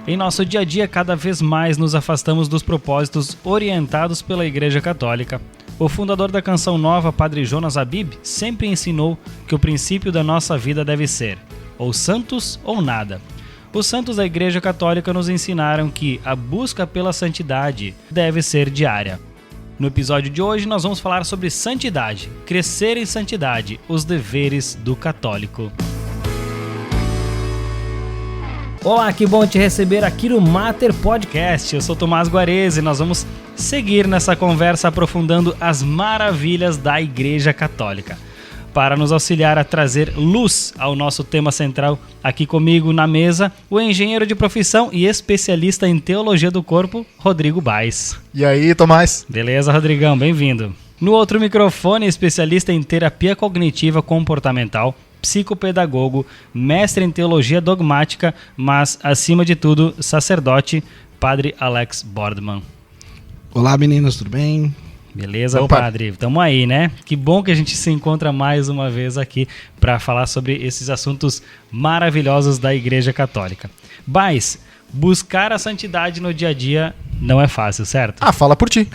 Em nosso dia a dia, cada vez mais nos afastamos dos propósitos orientados pela Igreja Católica. O fundador da Canção Nova, Padre Jonas Habib, sempre ensinou que o princípio da nossa vida deve ser ou santos ou nada. Os santos da Igreja Católica nos ensinaram que a busca pela santidade deve ser diária. No episódio de hoje nós vamos falar sobre santidade, crescer em santidade, os deveres do católico. Olá, que bom te receber aqui no Mater Podcast. Eu sou Tomás Guarese e nós vamos seguir nessa conversa aprofundando as maravilhas da Igreja Católica. Para nos auxiliar a trazer luz ao nosso tema central, aqui comigo na mesa, o engenheiro de profissão e especialista em teologia do corpo, Rodrigo Baes. E aí, Tomás? Beleza, Rodrigão, bem-vindo. No outro microfone, especialista em terapia cognitiva comportamental, psicopedagogo, mestre em teologia dogmática, mas, acima de tudo, sacerdote, Padre Alex Bordman. Olá, meninos, tudo bem? Beleza, bom, padre? Tamo aí, né? Que bom que a gente se encontra mais uma vez aqui para falar sobre esses assuntos maravilhosos da Igreja Católica. Mas, buscar a santidade no dia a dia não é fácil, certo? Ah, fala por ti.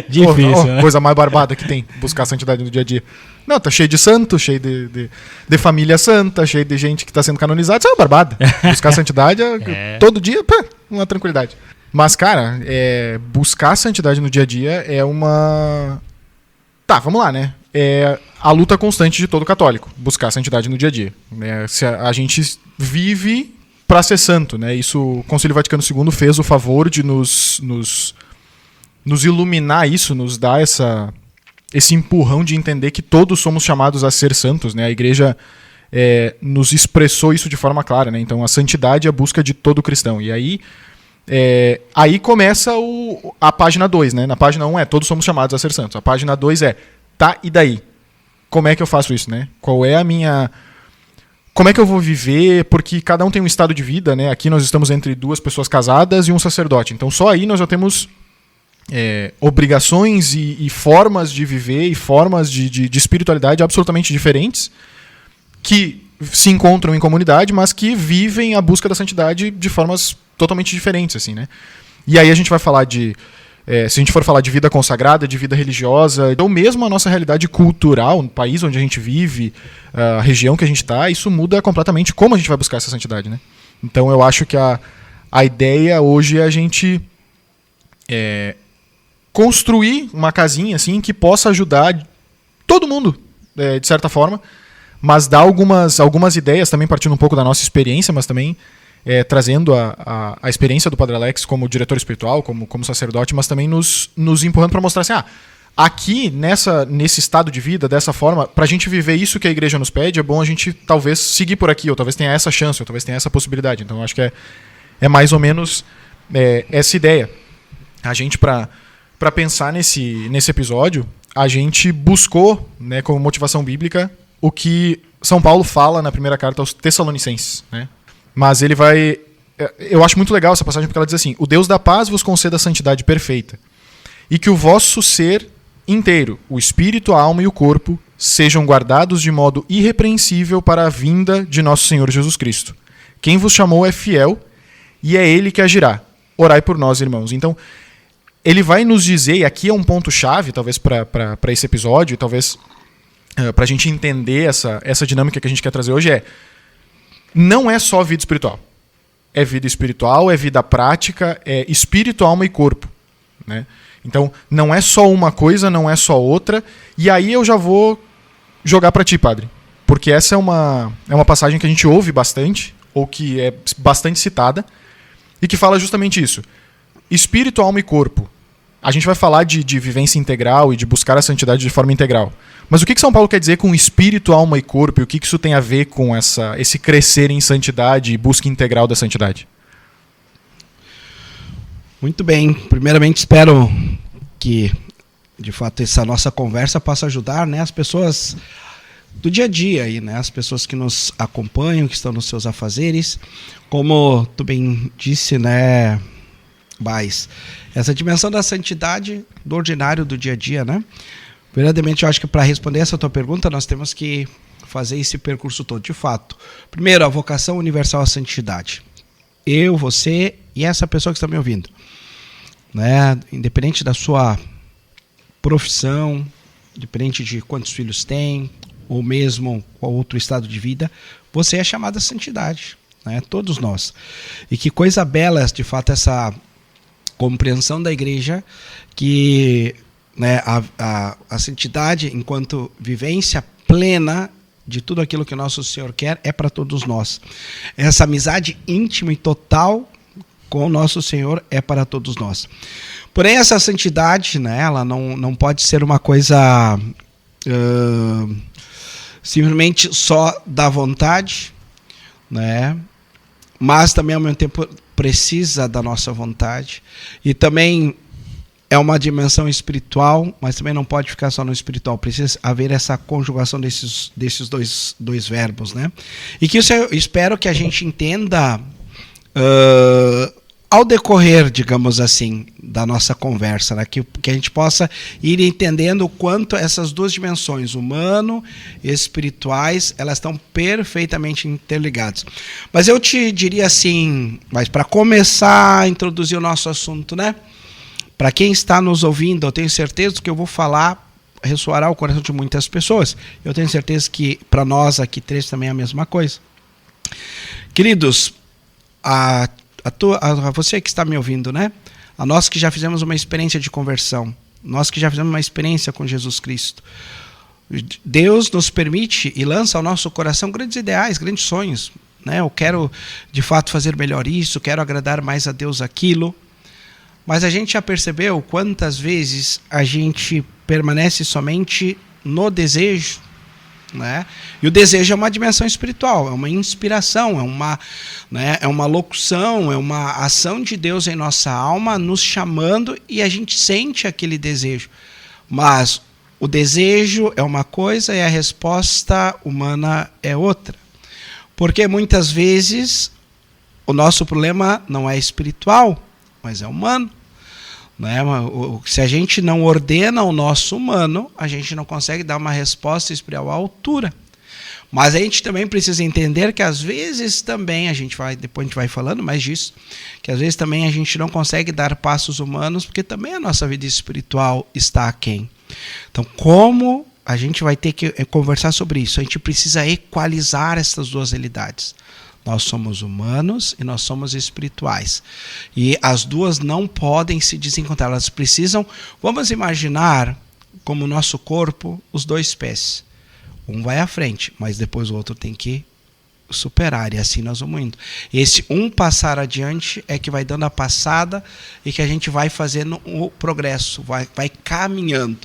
Difícil, né? Coisa mais barbada que tem, buscar a santidade no dia a dia. Não, tá cheio de santo, cheio de família santa, cheio de gente que tá sendo canonizada. Isso é uma barbada. Buscar a santidade todo dia, uma tranquilidade. Mas, cara, buscar a santidade no dia a dia é uma... Tá, vamos lá, né? É a luta constante de todo católico, buscar a santidade no dia a dia. Se a gente vive para ser santo, né? Isso, o Concílio Vaticano II fez o favor de nos iluminar isso, nos dar esse empurrão de entender que todos somos chamados a ser santos, né? A Igreja nos expressou isso de forma clara, né? Então, a santidade é a busca de todo cristão. E aí começa a página 2, né? Na página 1 todos somos chamados a ser santos. A página 2 tá, e daí? Como é que eu faço isso, né? Qual é a minha... Como é que eu vou viver? Porque cada um tem um estado de vida, né? Aqui nós estamos entre duas pessoas casadas e um sacerdote. Então só aí nós já temos obrigações e formas de viver e formas de espiritualidade absolutamente diferentes que se encontram em comunidade, mas que vivem a busca da santidade de formas totalmente diferentes, assim, né? E aí a gente vai falar se a gente for falar de vida consagrada, de vida religiosa, ou mesmo a nossa realidade cultural, no país onde a gente vive, a região que a gente está, isso muda completamente como a gente vai buscar essa santidade, né? Então eu acho que a ideia hoje é a gente construir uma casinha assim que possa ajudar todo mundo, de certa forma, mas dar algumas ideias, também partindo um pouco da nossa experiência, mas também trazendo a experiência do Padre Alex como diretor espiritual, como sacerdote, mas também nos empurrando para mostrar assim, aqui nesse estado de vida, dessa forma, para a gente viver isso que a Igreja nos pede, é bom a gente talvez seguir por aqui, ou talvez tenha essa chance, ou talvez tenha essa possibilidade. Então eu acho que é mais ou menos essa ideia. A gente, para pensar nesse episódio, a gente buscou, né, como motivação bíblica, o que São Paulo fala na primeira carta aos Tessalonicenses, né? Mas ele vai... Eu acho muito legal essa passagem porque ela diz assim: o Deus da paz vos conceda a santidade perfeita, e que o vosso ser inteiro, o espírito, a alma e o corpo, sejam guardados de modo irrepreensível para a vinda de nosso Senhor Jesus Cristo. Quem vos chamou é fiel, e é Ele que agirá. Orai por nós, irmãos. Então, ele vai nos dizer, e aqui é um ponto-chave, talvez para esse episódio, talvez para a gente entender essa dinâmica que a gente quer trazer hoje, não é só vida espiritual. É vida espiritual, é vida prática, é espírito, alma e corpo, né? Então, não é só uma coisa, não é só outra. E aí eu já vou jogar para ti, padre. Porque essa é uma passagem que a gente ouve bastante, ou que é bastante citada, e que fala justamente isso. Espírito, alma e corpo. A gente vai falar de vivência integral e de buscar a santidade de forma integral. Mas o que São Paulo quer dizer com espírito, alma e corpo? E o que isso tem a ver com esse crescer em santidade e busca integral da santidade? Muito bem. Primeiramente, espero que, de fato, essa nossa conversa possa ajudar, né, as pessoas do dia a dia, aí, né, as pessoas que nos acompanham, que estão nos seus afazeres. Como tu bem disse, né, Baes, essa dimensão da santidade do ordinário do dia a dia, né? Verdadeiramente, eu acho que para responder essa tua pergunta, nós temos que fazer esse percurso todo, de fato. Primeiro, a vocação universal à santidade. eu, você e essa pessoa que está me ouvindo, né? Independente da sua profissão, independente de quantos filhos tem, ou mesmo qual outro estado de vida, você é chamado à santidade, né? Todos nós. E que coisa bela, de fato, essa compreensão da igreja, que, né, a santidade, enquanto vivência plena de tudo aquilo que o nosso Senhor quer, é para todos nós. Essa amizade íntima e total com o nosso Senhor é para todos nós. Porém, essa santidade, né, ela não pode ser uma coisa simplesmente só da vontade, né, mas também ao mesmo tempo precisa da nossa vontade. E também é uma dimensão espiritual, mas também não pode ficar só no espiritual. Precisa haver essa conjugação desses dois verbos, né? E que isso eu espero que a gente entenda ao decorrer, digamos assim, da nossa conversa, né? Que a gente possa ir entendendo o quanto essas duas dimensões, humano e espirituais, elas estão perfeitamente interligadas. Mas eu te diria assim, mas para começar a introduzir o nosso assunto, né? Para quem está nos ouvindo, eu tenho certeza que eu vou falar ressoará o coração de muitas pessoas. Eu tenho certeza que para nós aqui três também é a mesma coisa. Queridos, a você que está me ouvindo, né? A nós que já fizemos uma experiência de conversão, nós que já fizemos uma experiência com Jesus Cristo, Deus nos permite e lança ao nosso coração grandes ideais, grandes sonhos, né? Eu quero de fato fazer melhor isso, quero agradar mais a Deus aquilo. Mas a gente já percebeu quantas vezes a gente permanece somente no desejo, né? E o desejo é uma dimensão espiritual, é uma inspiração, é uma locução, é uma ação de Deus em nossa alma nos chamando e a gente sente aquele desejo. Mas o desejo é uma coisa e a resposta humana é outra. Porque muitas vezes o nosso problema não é espiritual, mas é humano. Né? Se a gente não ordena o nosso humano, a gente não consegue dar uma resposta espiritual à altura. Mas a gente também precisa entender que às vezes também, depois a gente vai falando mais disso, que às vezes também a gente não consegue dar passos humanos, porque também a nossa vida espiritual está aquém. Então, como a gente vai ter que conversar sobre isso? A gente precisa equalizar essas duas realidades. Nós somos humanos e nós somos espirituais. E as duas não podem se desencontrar. Elas precisam, vamos imaginar como o nosso corpo, os dois pés. Um vai à frente, mas depois o outro tem que superar. E assim nós vamos indo. Esse um passar adiante é que vai dando a passada e que a gente vai fazendo o progresso, vai caminhando.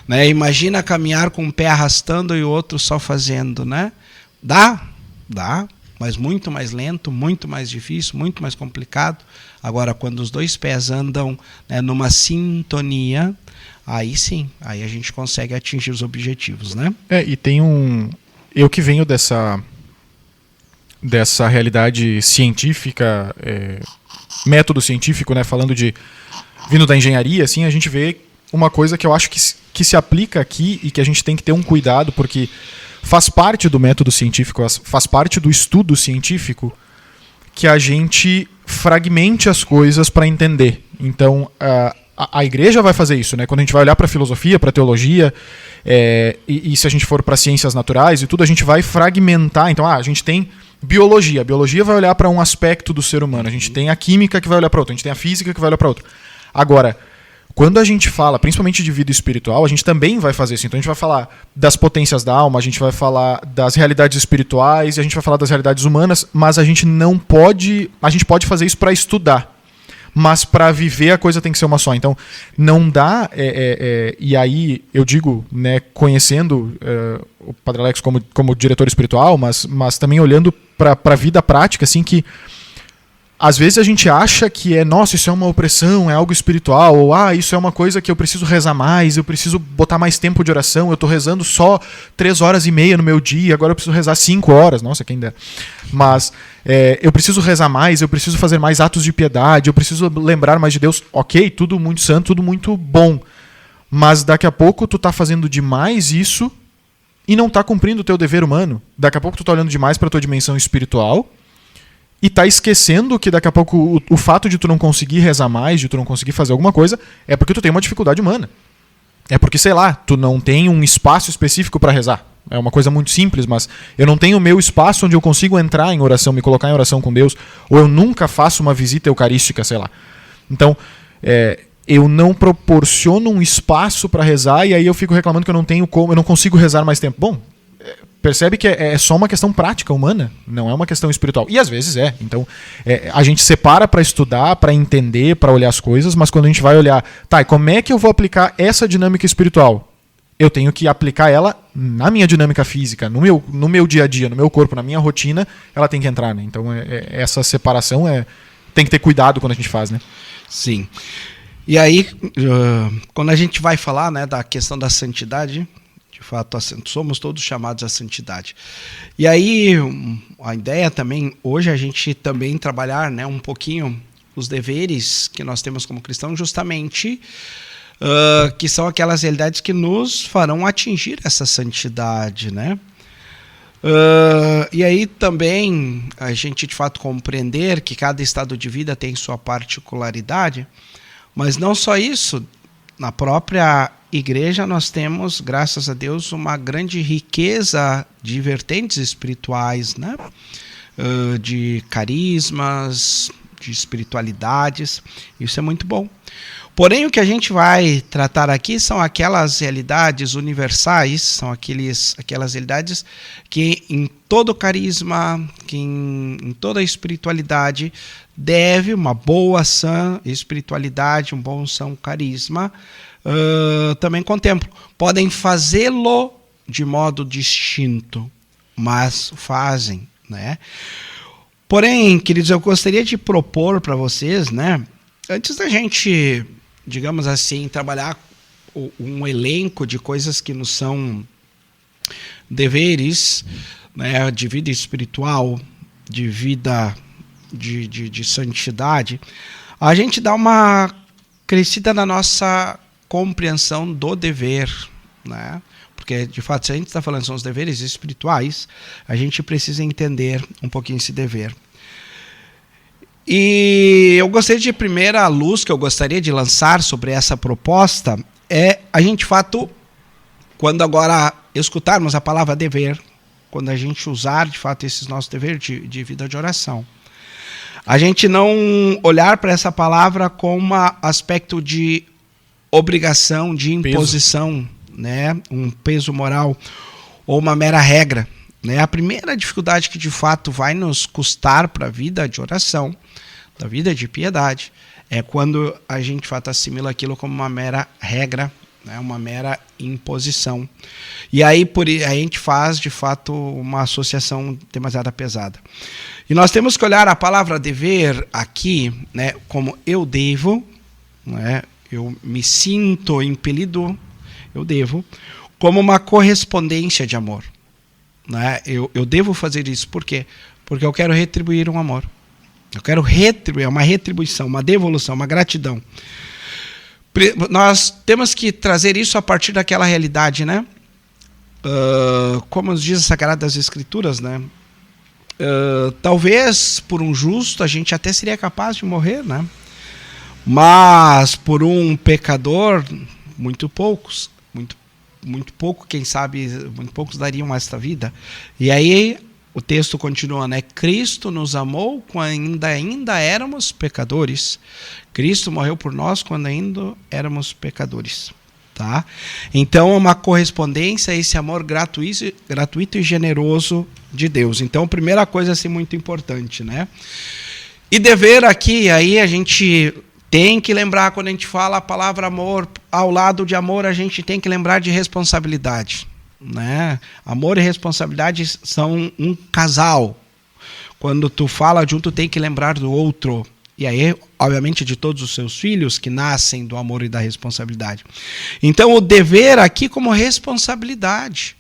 Né? Imagina caminhar com um pé arrastando e o outro só fazendo. Né? Dá, mas muito mais lento, muito mais difícil, muito mais complicado. Agora, quando os dois pés andam, né, numa sintonia, aí sim, aí a gente consegue atingir os objetivos, né? E tem eu que venho dessa realidade científica, método científico, né, vindo da engenharia, assim, a gente vê uma coisa que eu acho que se aplica aqui e que a gente tem que ter um cuidado, porque faz parte do método científico, faz parte do estudo científico que a gente fragmente as coisas para entender. Então, a igreja vai fazer isso, né? Quando a gente vai olhar para a filosofia, para a teologia, e se a gente for para ciências naturais e tudo, a gente vai fragmentar. Então, a gente tem biologia. A biologia vai olhar para um aspecto do ser humano. A gente tem a química que vai olhar para outro. A gente tem a física que vai olhar para outro. Agora, quando a gente fala, principalmente de vida espiritual, a gente também vai fazer isso. Então a gente vai falar das potências da alma, a gente vai falar das realidades espirituais, a gente vai falar das realidades humanas, mas a gente não pode... A gente pode fazer isso para estudar, mas para viver a coisa tem que ser uma só. Então não dá... e aí eu digo, né, conhecendo o Padre Alex como diretor espiritual, mas também olhando para a vida prática, assim, que às vezes a gente acha que nossa, isso é uma opressão, é algo espiritual, ou isso é uma coisa que eu preciso rezar mais, eu preciso botar mais tempo de oração, eu estou rezando só 3h30 no meu dia, agora eu preciso rezar 5 horas, nossa, quem dera. Mas eu preciso rezar mais, eu preciso fazer mais atos de piedade, eu preciso lembrar mais de Deus. Ok, tudo muito santo, tudo muito bom. Mas daqui a pouco tu está fazendo demais isso e não está cumprindo o teu dever humano. Daqui a pouco tu está olhando demais para a tua dimensão espiritual e tá esquecendo que daqui a pouco o fato de tu não conseguir rezar mais, de tu não conseguir fazer alguma coisa, é porque tu tem uma dificuldade humana. É porque, sei lá, tu não tem um espaço específico para rezar. É uma coisa muito simples, mas eu não tenho o meu espaço onde eu consigo entrar em oração, me colocar em oração com Deus, ou eu nunca faço uma visita eucarística, sei lá. Então, eu não proporciono um espaço para rezar e aí eu fico reclamando que eu não tenho como, eu não consigo rezar mais tempo. Bom, percebe que é só uma questão prática, humana, não é uma questão espiritual. E às vezes é. Então, a gente separa para estudar, para entender, para olhar as coisas, mas quando a gente vai olhar, tá, e como é que eu vou aplicar essa dinâmica espiritual? Eu tenho que aplicar ela na minha dinâmica física, no meu dia a dia, no meu corpo, na minha rotina, ela tem que entrar, né? Então, essa separação tem que ter cuidado quando a gente faz, né? Sim. E aí, quando a gente vai falar, né, da questão da santidade, de fato, somos todos chamados à santidade. E aí, a ideia também, hoje a gente também trabalhar, né, um pouquinho os deveres que nós temos como cristãos, justamente que são aquelas realidades que nos farão atingir essa santidade, né? E aí também a gente de fato compreender que cada estado de vida tem sua particularidade, mas não só isso, na própria igreja nós temos, graças a Deus, uma grande riqueza de vertentes espirituais, né? De carismas, de espiritualidades, isso é muito bom. Porém, o que a gente vai tratar aqui são aquelas realidades universais, são aquelas realidades que em todo carisma, que em toda espiritualidade, deve uma boa, sã espiritualidade, um bom, são carisma, também contemplam. Podem fazê-lo de modo distinto, mas fazem, né? Porém, queridos, eu gostaria de propor para vocês, né, antes da gente, digamos assim, trabalhar um elenco de coisas que nos são deveres, né, de vida espiritual, de vida de santidade, a gente dá uma crescida na nossa compreensão do dever, né? Porque, de fato, se a gente está falando são os deveres espirituais, a gente precisa entender um pouquinho esse dever. E eu gostaria de primeira luz que eu gostaria de lançar sobre essa proposta é a gente, de fato, quando agora escutarmos a palavra dever, quando a gente usar, de fato, esses nossos deveres de vida de oração, a gente não olhar para essa palavra como um aspecto de obrigação, de imposição, né? Um peso moral ou uma mera regra, né? A primeira dificuldade que de fato vai nos custar para a vida de oração, da vida de piedade, é quando a gente de fato assimila aquilo como uma mera regra, né? Uma mera imposição. E aí a gente faz de fato uma associação demasiado pesada. E nós temos que olhar a palavra dever aqui, né, como eu devo, né? Eu me sinto impelido, eu devo, como uma correspondência de amor, né? Eu devo fazer isso, por quê? Porque eu quero retribuir um amor. Eu quero retribuir, uma retribuição, uma devolução, uma gratidão. Nós temos que trazer isso a partir daquela realidade, né? Como nos diz as Sagradas Escrituras, né? Talvez por um justo a gente até seria capaz de morrer, né? Mas por um pecador, muito poucos, muito pouco, quem sabe, muito poucos dariam esta vida. E aí o texto continua, né? Cristo nos amou quando ainda éramos pecadores. Cristo morreu por nós quando ainda éramos pecadores. Tá? Então é uma correspondência a esse amor gratuito e generoso de Deus. Então, primeira coisa assim muito importante, né? E dever aqui, aí a gente tem que lembrar, quando a gente fala a palavra amor, ao lado de amor a gente tem que lembrar de responsabilidade, né? Amor e responsabilidade são um casal. Quando tu fala de um, tu tem que lembrar do outro. E aí, obviamente, de todos os seus filhos que nascem do amor e da responsabilidade. Então, o dever aqui como responsabilidade.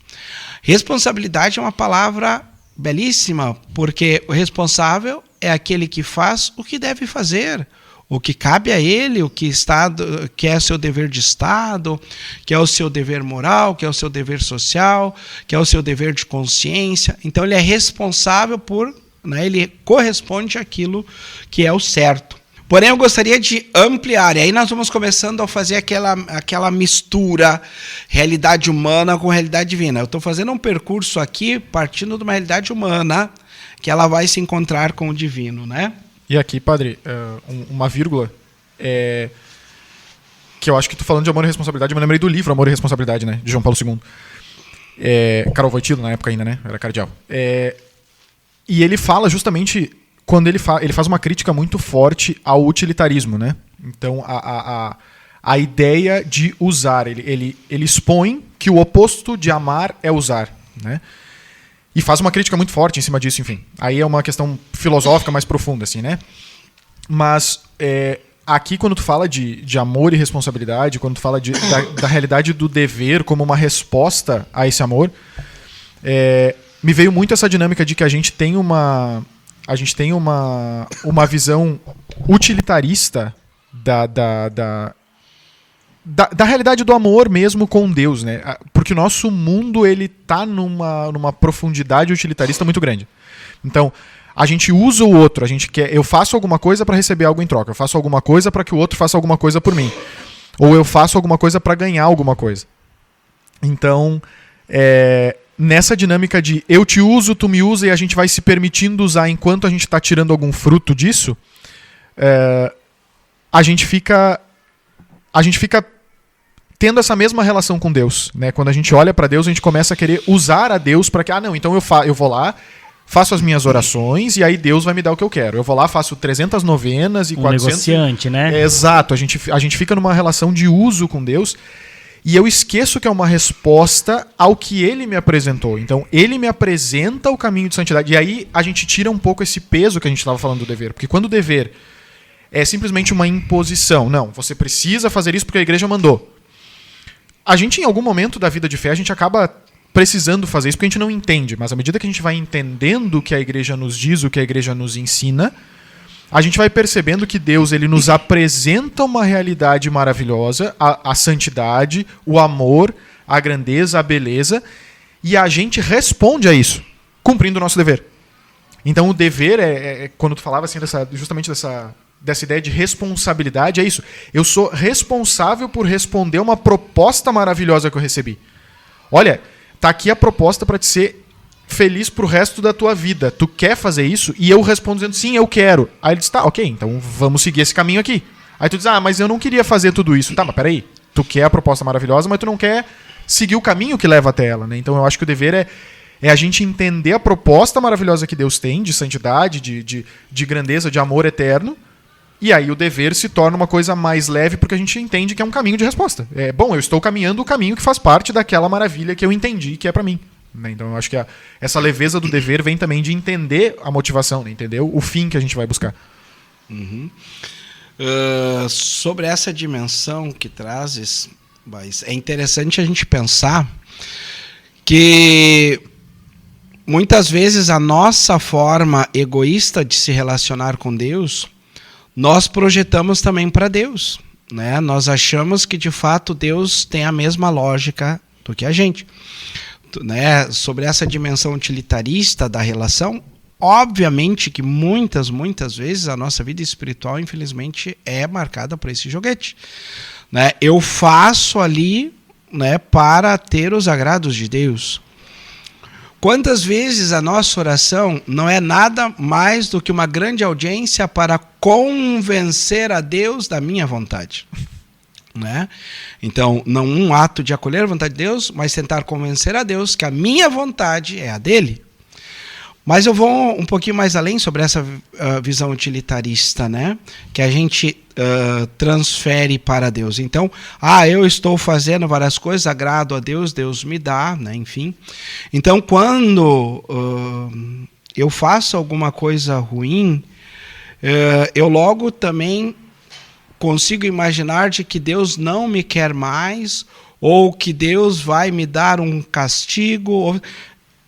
Responsabilidade é uma palavra belíssima, porque o responsável é aquele que faz o que deve fazer, o que cabe a ele, o que é o seu dever de Estado, que é o seu dever moral, que é o seu dever social, que é o seu dever de consciência. Então, ele é responsável por né, ele corresponde àquilo que é o certo. Porém, eu gostaria de ampliar, e aí nós vamos começando a fazer aquela mistura, realidade humana com realidade divina. Eu estou fazendo um percurso aqui partindo de uma realidade humana, que ela vai se encontrar com o divino, né? E aqui, padre, uma vírgula, que eu acho que tu falando de amor e responsabilidade, eu me lembrei do livro Amor e Responsabilidade, né, de João Paulo II. Karol Wojtyla, na época ainda, né, era cardeal. E ele fala justamente, quando ele faz uma crítica muito forte ao utilitarismo, né? Então, a ideia de usar, ele expõe que o oposto de amar é usar, né? E faz uma crítica muito forte em cima disso, enfim. Aí é uma questão filosófica mais profunda, assim, né? Mas aqui, quando tu fala de amor e responsabilidade, quando tu fala da realidade do dever como uma resposta a esse amor, me veio muito essa dinâmica de que a gente tem uma visão utilitarista da realidade do amor mesmo com Deus, né? Porque o nosso mundo ele tá numa profundidade utilitarista muito grande. Então, a gente usa o outro, eu faço alguma coisa para receber algo em troca, eu faço alguma coisa para que o outro faça alguma coisa por mim, ou eu faço alguma coisa para ganhar alguma coisa. Então, nessa dinâmica de eu te uso, tu me usa e a gente vai se permitindo usar enquanto a gente está tirando algum fruto disso, a gente fica tendo essa mesma relação com Deus, né? Quando a gente olha para Deus, a gente começa a querer usar a Deus para que, não, então eu vou lá, faço as minhas orações e aí Deus vai me dar o que eu quero. Eu vou lá, faço 300 novenas e 400... negociante, né? Exato, a gente fica numa relação de uso com Deus e eu esqueço que é uma resposta ao que Ele me apresentou. Então, Ele me apresenta o caminho de santidade. E aí a gente tira um pouco esse peso que a gente estava falando do dever. Porque quando o dever é simplesmente uma imposição, não, você precisa fazer isso porque a igreja mandou. A gente, em algum momento da vida de fé, a gente acaba precisando fazer isso porque a gente não entende. Mas à medida que a gente vai entendendo o que a igreja nos diz, o que a igreja nos ensina, a gente vai percebendo que Deus ele nos apresenta uma realidade maravilhosa, a santidade, o amor, a grandeza, a beleza, e a gente responde a isso, cumprindo o nosso dever. Então o dever quando tu falava assim, justamente dessa ideia de responsabilidade, é isso. Eu sou responsável por responder uma proposta maravilhosa que eu recebi. Olha, tá aqui a proposta para te ser feliz pro resto da tua vida. Tu quer fazer isso? E eu respondo dizendo, sim, eu quero. Aí ele diz, tá, ok, então vamos seguir esse caminho aqui. Aí tu diz, mas eu não queria fazer tudo isso. Tá, mas peraí, tu quer a proposta maravilhosa, mas tu não quer seguir o caminho que leva até ela, né? Então eu acho que o dever é a gente entender a proposta maravilhosa que Deus tem, de santidade, de grandeza, de amor eterno, e aí o dever se torna uma coisa mais leve porque a gente entende que é um caminho de resposta. Bom, eu estou caminhando o caminho que faz parte daquela maravilha que eu entendi que é para mim. Então eu acho que essa leveza do dever vem também de entender a motivação, né? Entender o fim que a gente vai buscar. Uhum. Sobre essa dimensão que trazes, mas é interessante a gente pensar que muitas vezes a nossa forma egoísta de se relacionar com Deus, nós projetamos também para Deus, né? Nós achamos que de fato Deus tem a mesma lógica do que a gente. Né, sobre essa dimensão utilitarista da relação, obviamente que muitas vezes a nossa vida espiritual, infelizmente, é marcada por esse joguete. Né? Eu faço ali, né, para ter os agrados de Deus. Quantas vezes a nossa oração não é nada mais do que uma grande audiência para convencer a Deus da minha vontade? Né? Então, não um ato de acolher a vontade de Deus, mas tentar convencer a Deus que a minha vontade é a dele. Mas eu vou um pouquinho mais além sobre essa visão utilitarista, né? Que a gente transfere para Deus. Então, eu estou fazendo várias coisas, agrado a Deus, Deus me dá, né? Enfim. Então, quando eu faço alguma coisa ruim, eu logo também consigo imaginar de que Deus não me quer mais, ou que Deus vai me dar um castigo.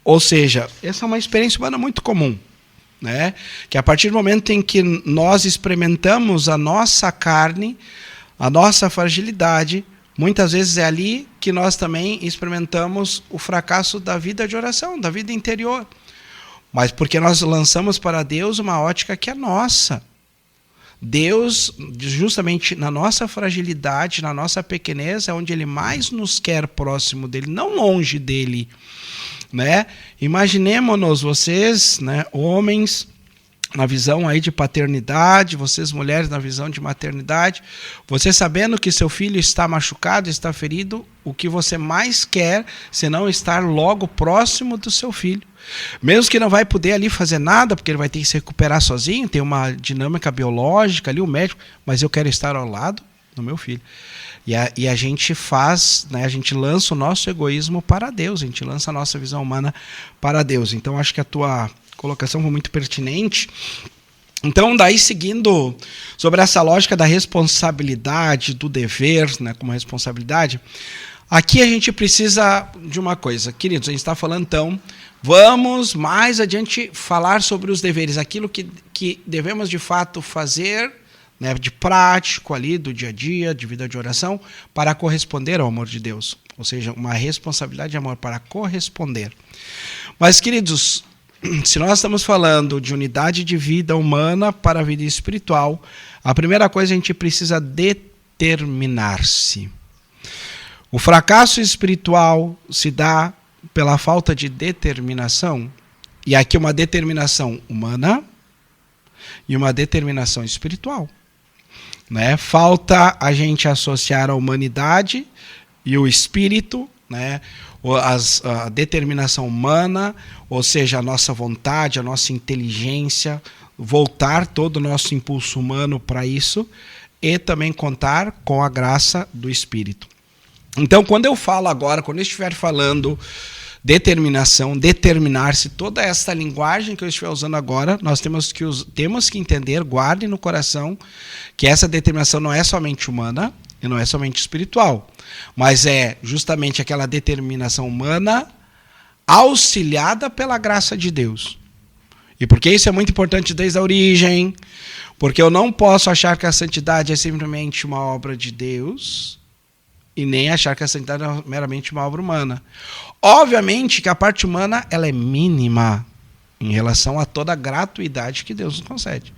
Ou seja, essa é uma experiência humana muito comum, né? Que a partir do momento em que nós experimentamos a nossa carne, a nossa fragilidade, muitas vezes é ali que nós também experimentamos o fracasso da vida de oração, da vida interior. mas porque nós lançamos para Deus uma ótica que é nossa. Deus, justamente na nossa fragilidade, na nossa pequenez, é onde Ele mais nos quer próximo dEle, não longe dEle. Né? Imaginemos-nos, vocês, né, homens, na visão aí de paternidade, vocês mulheres na visão de maternidade, você sabendo que seu filho está machucado, está ferido, o que você mais quer, senão estar logo próximo do seu filho. Mesmo que não vai poder ali fazer nada, porque ele vai ter que se recuperar sozinho, tem uma dinâmica biológica ali, o médico, mas eu quero estar ao lado do meu filho. E a gente faz, né, a gente lança o nosso egoísmo para Deus, a gente lança a nossa visão humana para Deus. Então acho que a tua colocação foi muito pertinente. Então, daí seguindo sobre essa lógica da responsabilidade, do dever, né, como responsabilidade, aqui a gente precisa de uma coisa. Queridos, a gente está falando então, vamos mais adiante falar sobre os deveres, aquilo que devemos de fato fazer, né, de prático ali, do dia a dia, de vida de oração, para corresponder ao amor de Deus. Ou seja, uma responsabilidade de amor para corresponder. Mas, queridos, se nós estamos falando de unidade de vida humana para a vida espiritual, a primeira coisa a gente precisa determinar-se. O fracasso espiritual se dá pela falta de determinação, e aqui uma determinação humana e uma determinação espiritual. Né? Falta a gente associar a humanidade e o espírito, né? A determinação humana, ou seja, a nossa vontade, a nossa inteligência, voltar todo o nosso impulso humano para isso, e também contar com a graça do Espírito. Então, quando eu falo agora, quando eu estiver falando determinação, determinar-se, toda essa linguagem que eu estiver usando agora, nós temos que entender, guarde no coração, que essa determinação não é somente humana e não é somente espiritual, mas é justamente aquela determinação humana auxiliada pela graça de Deus. E por que isso é muito importante desde a origem? Porque eu não posso achar que a santidade é simplesmente uma obra de Deus e nem achar que a santidade é meramente uma obra humana. Obviamente que a parte humana ela é mínima em relação a toda a gratuidade que Deus nos concede.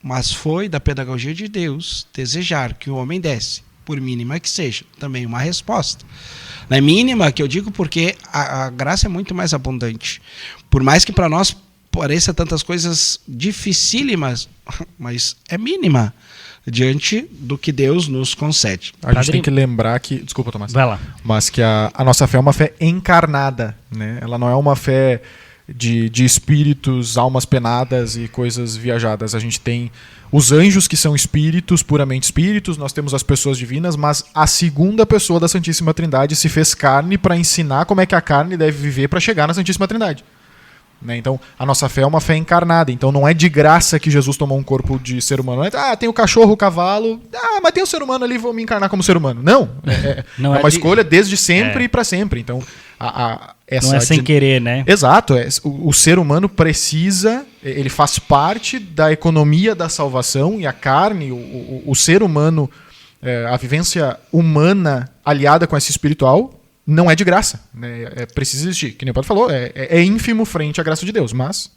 Mas foi da pedagogia de Deus desejar que o homem desse, por mínima que seja, também uma resposta. Não é mínima que eu digo porque a graça é muito mais abundante. Por mais que para nós pareça tantas coisas dificílimas, mas é mínima diante do que Deus nos concede. A gente tem que lembrar que... Desculpa, Tomás. Vai lá. Mas que a nossa fé é uma fé encarnada, né? Ela não é uma fé de espíritos, almas penadas e coisas viajadas. A gente tem os anjos, que são espíritos, puramente espíritos, nós temos as pessoas divinas, mas a segunda pessoa da Santíssima Trindade se fez carne para ensinar como é que a carne deve viver para chegar na Santíssima Trindade. Né? Então, a nossa fé é uma fé encarnada. Então, não é de graça que Jesus tomou um corpo de ser humano. Não é, tem o cachorro, o cavalo, mas tem o ser humano ali, vou me encarnar como ser humano. Não. Não é uma escolha desde sempre e para sempre. Então, não é sem querer, né? Exato. O ser humano precisa, ele faz parte da economia da salvação, e a carne, o ser humano, a vivência humana aliada com essa espiritual, não é de graça, né? Precisa existir. Que nem o padre falou, é ínfimo frente à graça de Deus, mas...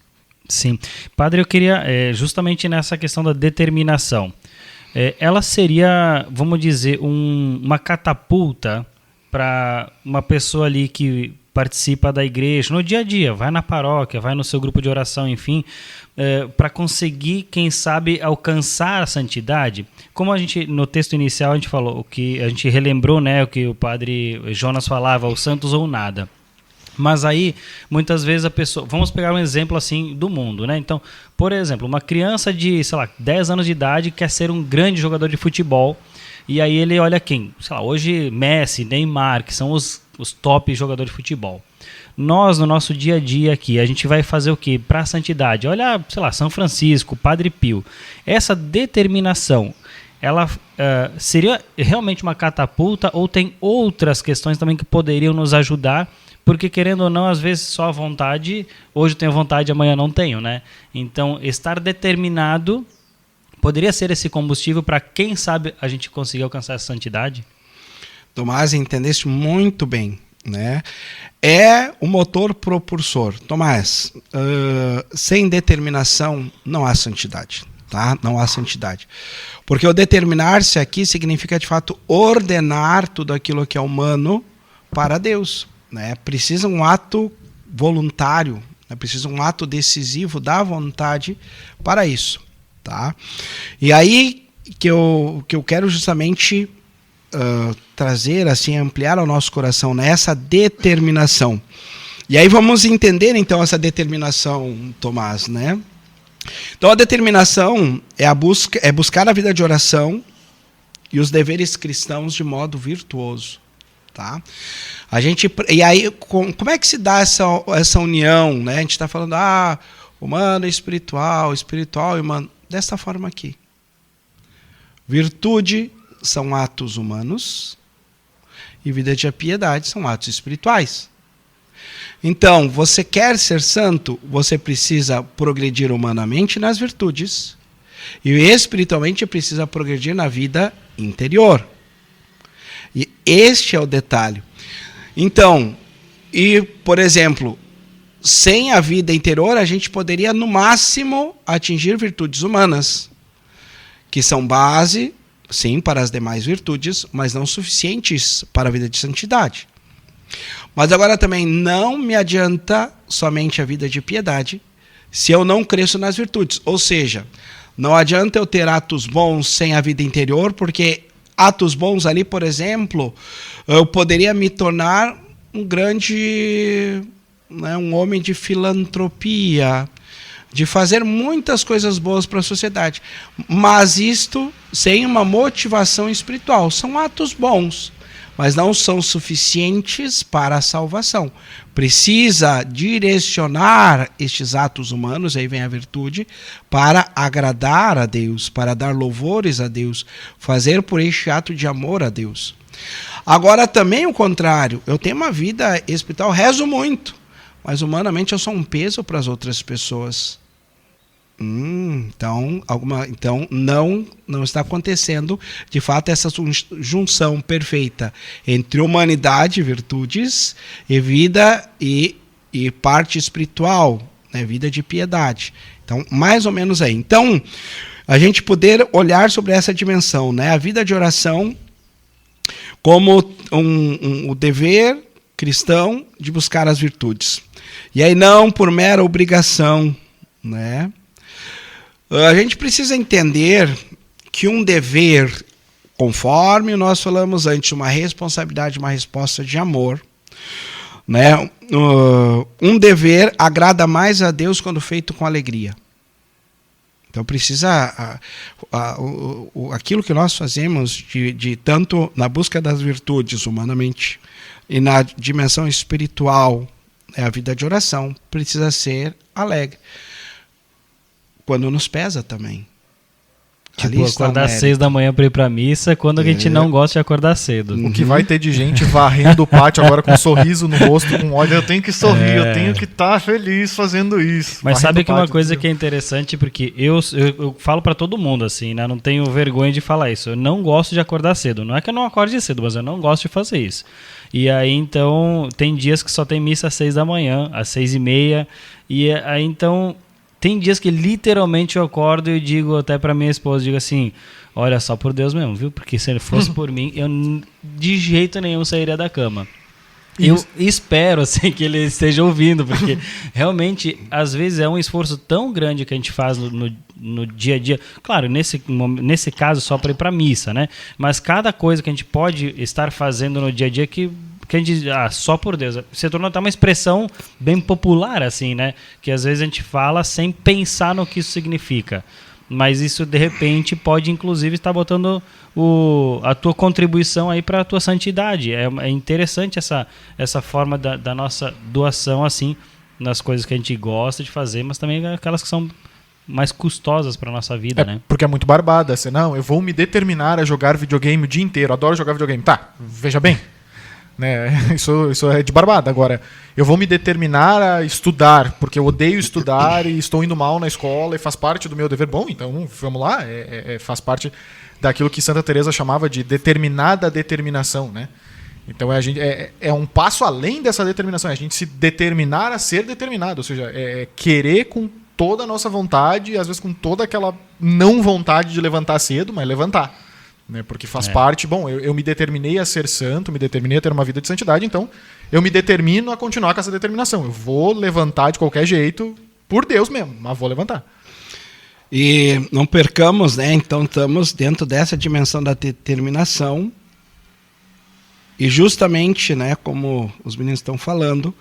Sim. Padre, eu queria, justamente nessa questão da determinação, ela seria, vamos dizer, uma catapulta para uma pessoa ali que participa da igreja, no dia a dia, vai na paróquia, vai no seu grupo de oração, enfim, para conseguir, quem sabe, alcançar a santidade. Como a gente, no texto inicial, a gente falou, a gente relembrou, né, o que o padre Jonas falava, os santos ou nada. Mas aí, muitas vezes a pessoa... Vamos pegar um exemplo assim do mundo, né? Então, por exemplo, uma criança de, 10 anos de idade quer ser um grande jogador de futebol, e aí ele olha quem? Hoje Messi, Neymar, que são os top jogadores de futebol. Nós, no nosso dia a dia aqui, a gente vai fazer o quê? Para a santidade. Olha, São Francisco, Padre Pio. Essa determinação, ela seria realmente uma catapulta, ou tem outras questões também que poderiam nos ajudar? Porque, querendo ou não, às vezes só a vontade, hoje eu tenho vontade, amanhã não tenho, né? Então, estar determinado poderia ser esse combustível para, quem sabe, a gente conseguir alcançar essa santidade? Tomás, entendeste muito bem. né, é o motor propulsor. Tomás, sem determinação não há santidade. Tá? Não há santidade. Porque o determinar-se aqui significa, de fato, ordenar tudo aquilo que é humano para Deus. Né? Precisa um ato voluntário, né? Precisa um ato decisivo da vontade para isso. Tá? E aí que eu quero justamente trazer, assim, ampliar ao nosso coração nessa determinação. E aí vamos entender, então, essa determinação, Tomás, né? Então a determinação é buscar a vida de oração e os deveres cristãos de modo virtuoso, tá? E aí como é que se dá essa união, né? A gente está falando humano e espiritual e humano, dessa forma aqui. Virtude são atos humanos e vida de piedade são atos espirituais. Então, você quer ser santo, você precisa progredir humanamente nas virtudes. E espiritualmente precisa progredir na vida interior. E este é o detalhe. Então, por exemplo, sem a vida interior, a gente poderia, no máximo, atingir virtudes humanas, que são base, sim, para as demais virtudes, mas não suficientes para a vida de santidade. Mas agora também não me adianta somente a vida de piedade se eu não cresço nas virtudes. Ou seja, não adianta eu ter atos bons sem a vida interior, porque atos bons ali, por exemplo, eu poderia me tornar um grande, né, um homem de filantropia, de fazer muitas coisas boas para a sociedade. Mas isto sem uma motivação espiritual. São atos bons, mas não são suficientes para a salvação. Precisa direcionar estes atos humanos, aí vem a virtude, para agradar a Deus, para dar louvores a Deus, fazer por este ato de amor a Deus. Agora também o contrário, eu tenho uma vida espiritual, rezo muito, mas humanamente eu sou um peso para as outras pessoas. Então não está acontecendo, de fato, essa junção perfeita entre humanidade, virtudes, e vida e parte espiritual, né, vida de piedade. Então, mais ou menos aí. Então, a gente poder olhar sobre essa dimensão, né, a vida de oração como o dever cristão de buscar as virtudes. E aí não por mera obrigação, né? A gente precisa entender que um dever, conforme nós falamos antes, uma responsabilidade, uma resposta de amor, né? Um dever agrada mais a Deus quando feito com alegria. Então precisa aquilo que nós fazemos de tanto na busca das virtudes humanamente e na dimensão espiritual, né, a vida de oração, precisa ser alegre. Quando nos pesa também. Tipo, acordar às 6 da manhã para ir para missa, quando a gente não gosta de acordar cedo. O que vai ter de gente varrendo o pátio agora com um sorriso no rosto, com olha, eu tenho que sorrir, eu tenho que estar feliz fazendo isso. Mas sabe que uma coisa que é interessante, porque eu falo para todo mundo assim, né? Não tenho vergonha de falar isso. Eu não gosto de acordar cedo. Não é que eu não acorde cedo, mas eu não gosto de fazer isso. E aí, então, tem dias que só tem missa às 6 da manhã, às 6:30. E aí, então... Tem dias que literalmente eu acordo e digo até pra minha esposa, digo assim, olha, só por Deus mesmo, viu? Porque se ele fosse por mim, eu de jeito nenhum sairia da cama. Eu espero assim, que ele esteja ouvindo, porque realmente, às vezes, é um esforço tão grande que a gente faz no dia a dia. Claro, nesse caso, só para ir para missa, né? Mas cada coisa que a gente pode estar fazendo no dia a dia que a gente diz, só por Deus. Se tornou até uma expressão bem popular, assim, né? Que às vezes a gente fala sem pensar no que isso significa. Mas isso, de repente, pode, inclusive, estar botando a tua contribuição aí para a tua santidade. É interessante essa forma da nossa doação, assim, nas coisas que a gente gosta de fazer, mas também aquelas que são mais custosas para nossa vida, né? Porque é muito barbada. Assim, não, eu vou me determinar a jogar videogame o dia inteiro. Adoro jogar videogame. Tá, veja bem. Né? Isso é de barbada. Agora, eu vou me determinar a estudar, porque eu odeio estudar e estou indo mal na escola e faz parte do meu dever. Bom, então vamos lá, faz parte daquilo que Santa Teresa chamava de determinada determinação, né? Então a gente, é um passo além dessa determinação, é a gente se determinar a ser determinado, ou seja, é querer com toda a nossa vontade, e às vezes com toda aquela não vontade de levantar cedo, mas levantar. Né? Porque faz parte, bom, eu me determinei a ser santo, me determinei a ter uma vida de santidade, então eu me determino a continuar com essa determinação. Eu vou levantar de qualquer jeito, por Deus mesmo, mas vou levantar. E não percamos, né? Então estamos dentro dessa dimensão da determinação. E justamente, né, como os meninos estão falando,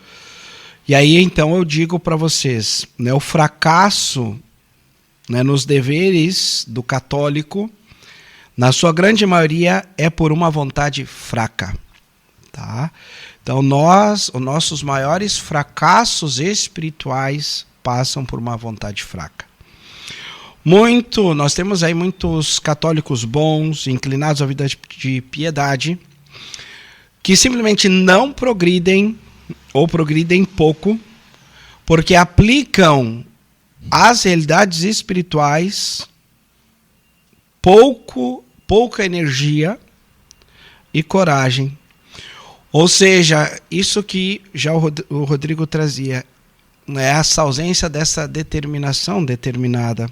e aí então eu digo para vocês, né, o fracasso, né, nos deveres do católico, na sua grande maioria, é por uma vontade fraca. Tá? Então os nossos maiores fracassos espirituais passam por uma vontade fraca. Nós temos aí muitos católicos bons, inclinados à vida de piedade, que simplesmente não progridem, ou progridem pouco, porque aplicam às realidades espirituais pouca energia e coragem. Ou seja, isso que já o Rodrigo trazia, né, essa ausência dessa determinação determinada.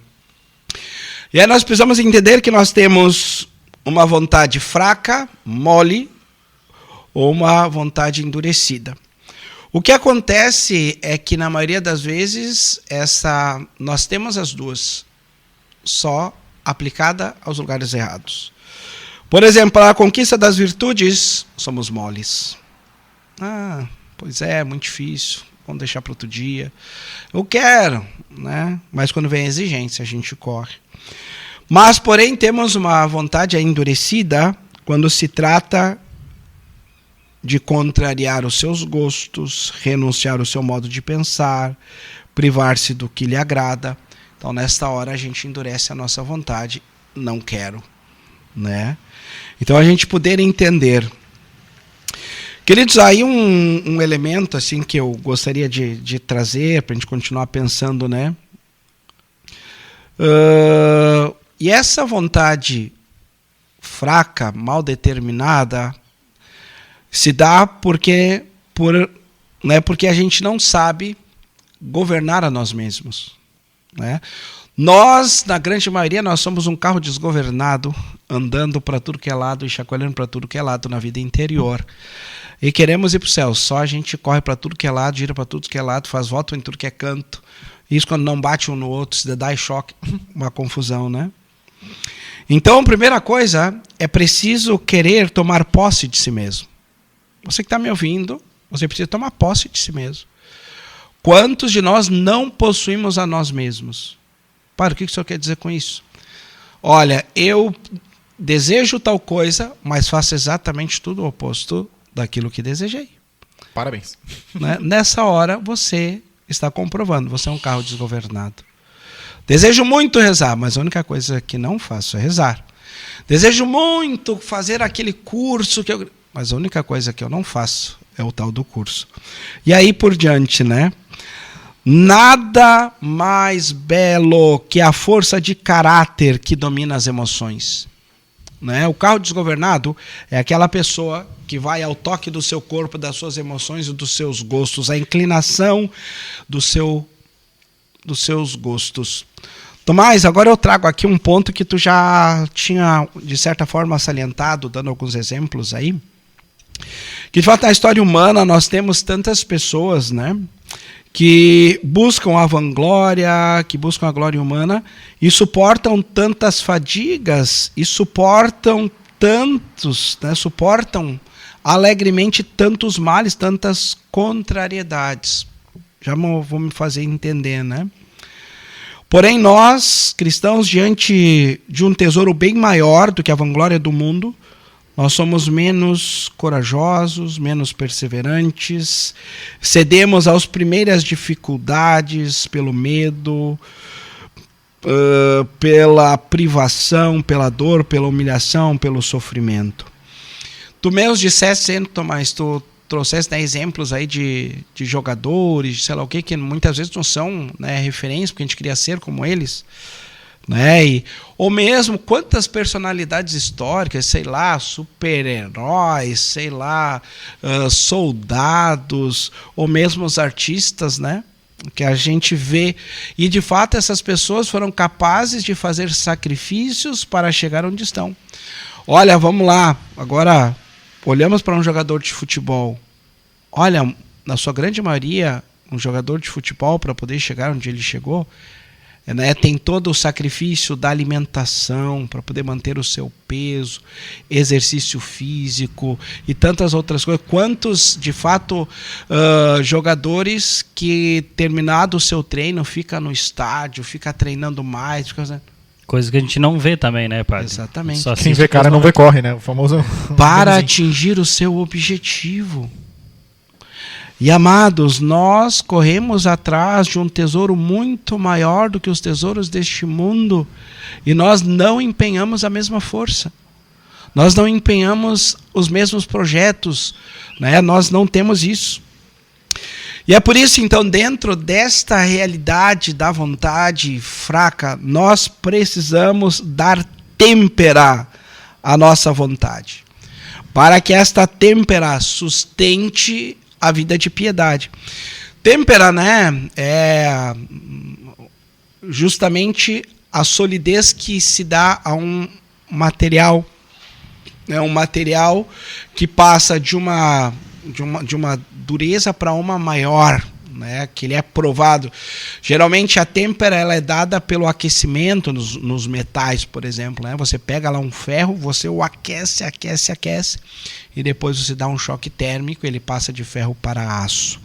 E aí nós precisamos entender que nós temos uma vontade fraca, mole, ou uma vontade endurecida. O que acontece é que, na maioria das vezes, nós temos as duas, só aplicada aos lugares errados. Por exemplo, a conquista das virtudes, somos moles. Pois é, muito difícil, vamos deixar para outro dia. Eu quero, né? Mas quando vem a exigência, a gente corre. Mas, porém, temos uma vontade endurecida quando se trata de contrariar os seus gostos, renunciar ao seu modo de pensar, privar-se do que lhe agrada. Então, nesta hora, a gente endurece a nossa vontade, não quero. Né? Então, a gente poder entender. Queridos, aí um elemento assim, que eu gostaria de trazer, para a gente continuar pensando, né? E essa vontade fraca, mal determinada, se dá porque a gente não sabe governar a nós mesmos. Né? Nós, na grande maioria, nós somos um carro desgovernado, andando para tudo que é lado e chacoalhando para tudo que é lado na vida interior. E queremos ir para o céu, só a gente corre para tudo que é lado, gira para tudo que é lado, faz voto em tudo que é canto. Isso quando não bate um no outro, se dá choque, uma confusão, né? Então, a primeira coisa, é preciso querer tomar posse de si mesmo. Você que está me ouvindo, você precisa tomar posse de si mesmo. Quantos de nós não possuímos a nós mesmos? Para, o que o senhor quer dizer com isso? Olha, eu desejo tal coisa, mas faço exatamente tudo o oposto daquilo que desejei. Parabéns. Né? Nessa hora, você está comprovando, você é um carro desgovernado. Desejo muito rezar, mas a única coisa que não faço é rezar. Desejo muito fazer aquele curso, mas a única coisa que eu não faço é o tal do curso. E aí por diante, né? Nada mais belo que a força de caráter que domina as emoções. Né? O carro desgovernado é aquela pessoa que vai ao toque do seu corpo, das suas emoções e dos seus gostos, a inclinação dos seus gostos. Tomás, agora eu trago aqui um ponto que tu já tinha, de certa forma, salientado, dando alguns exemplos aí. Que, de fato, na história humana, nós temos tantas pessoas, né, que buscam a vanglória, que buscam a glória humana, e suportam tantas fadigas, e suportam suportam alegremente tantos males, tantas contrariedades. Já vou me fazer entender, né? Porém, nós, cristãos, diante de um tesouro bem maior do que a vanglória do mundo, nós somos menos corajosos, menos perseverantes, cedemos às primeiras dificuldades, pelo medo, pela privação, pela dor, pela humilhação, pelo sofrimento. Tu mesmo disseste, Tomás, tu trouxeste, né, exemplos aí de jogadores, sei lá o que muitas vezes não são, né, referências, porque a gente queria ser como eles. né? Ou mesmo quantas personalidades históricas, sei lá, super-heróis, sei lá, soldados, ou mesmo os artistas, né? Que a gente vê. E de fato essas pessoas foram capazes de fazer sacrifícios para chegar onde estão. Olha, vamos lá, agora olhamos para um jogador de futebol. Olha, na sua grande maioria, um jogador de futebol, para poder chegar onde ele chegou, né, tem todo o sacrifício da alimentação para poder manter o seu peso, exercício físico e tantas outras coisas. Quantos, de fato, jogadores que, terminado o seu treino, fica no estádio, fica treinando mais, Coisa que a gente não vê também, né, padre? Exatamente. Só Quem vê cara não vê corre, né? O famoso... Para atingir o seu objetivo. E, amados, nós corremos atrás de um tesouro muito maior do que os tesouros deste mundo, e nós não empenhamos a mesma força. Nós não empenhamos os mesmos projetos, né? Nós não temos isso. E é por isso, então, dentro desta realidade da vontade fraca, nós precisamos dar têmpera à nossa vontade, para que esta têmpera sustente a vida de piedade. Têmpera, né, é justamente a solidez que se dá a um material, né, um material que passa de uma dureza para uma maior, né, que ele é provado. Geralmente a têmpera ela é dada pelo aquecimento nos metais, por exemplo, né? Você pega lá um ferro, você o aquece, e depois você dá um choque térmico, ele passa de ferro para aço.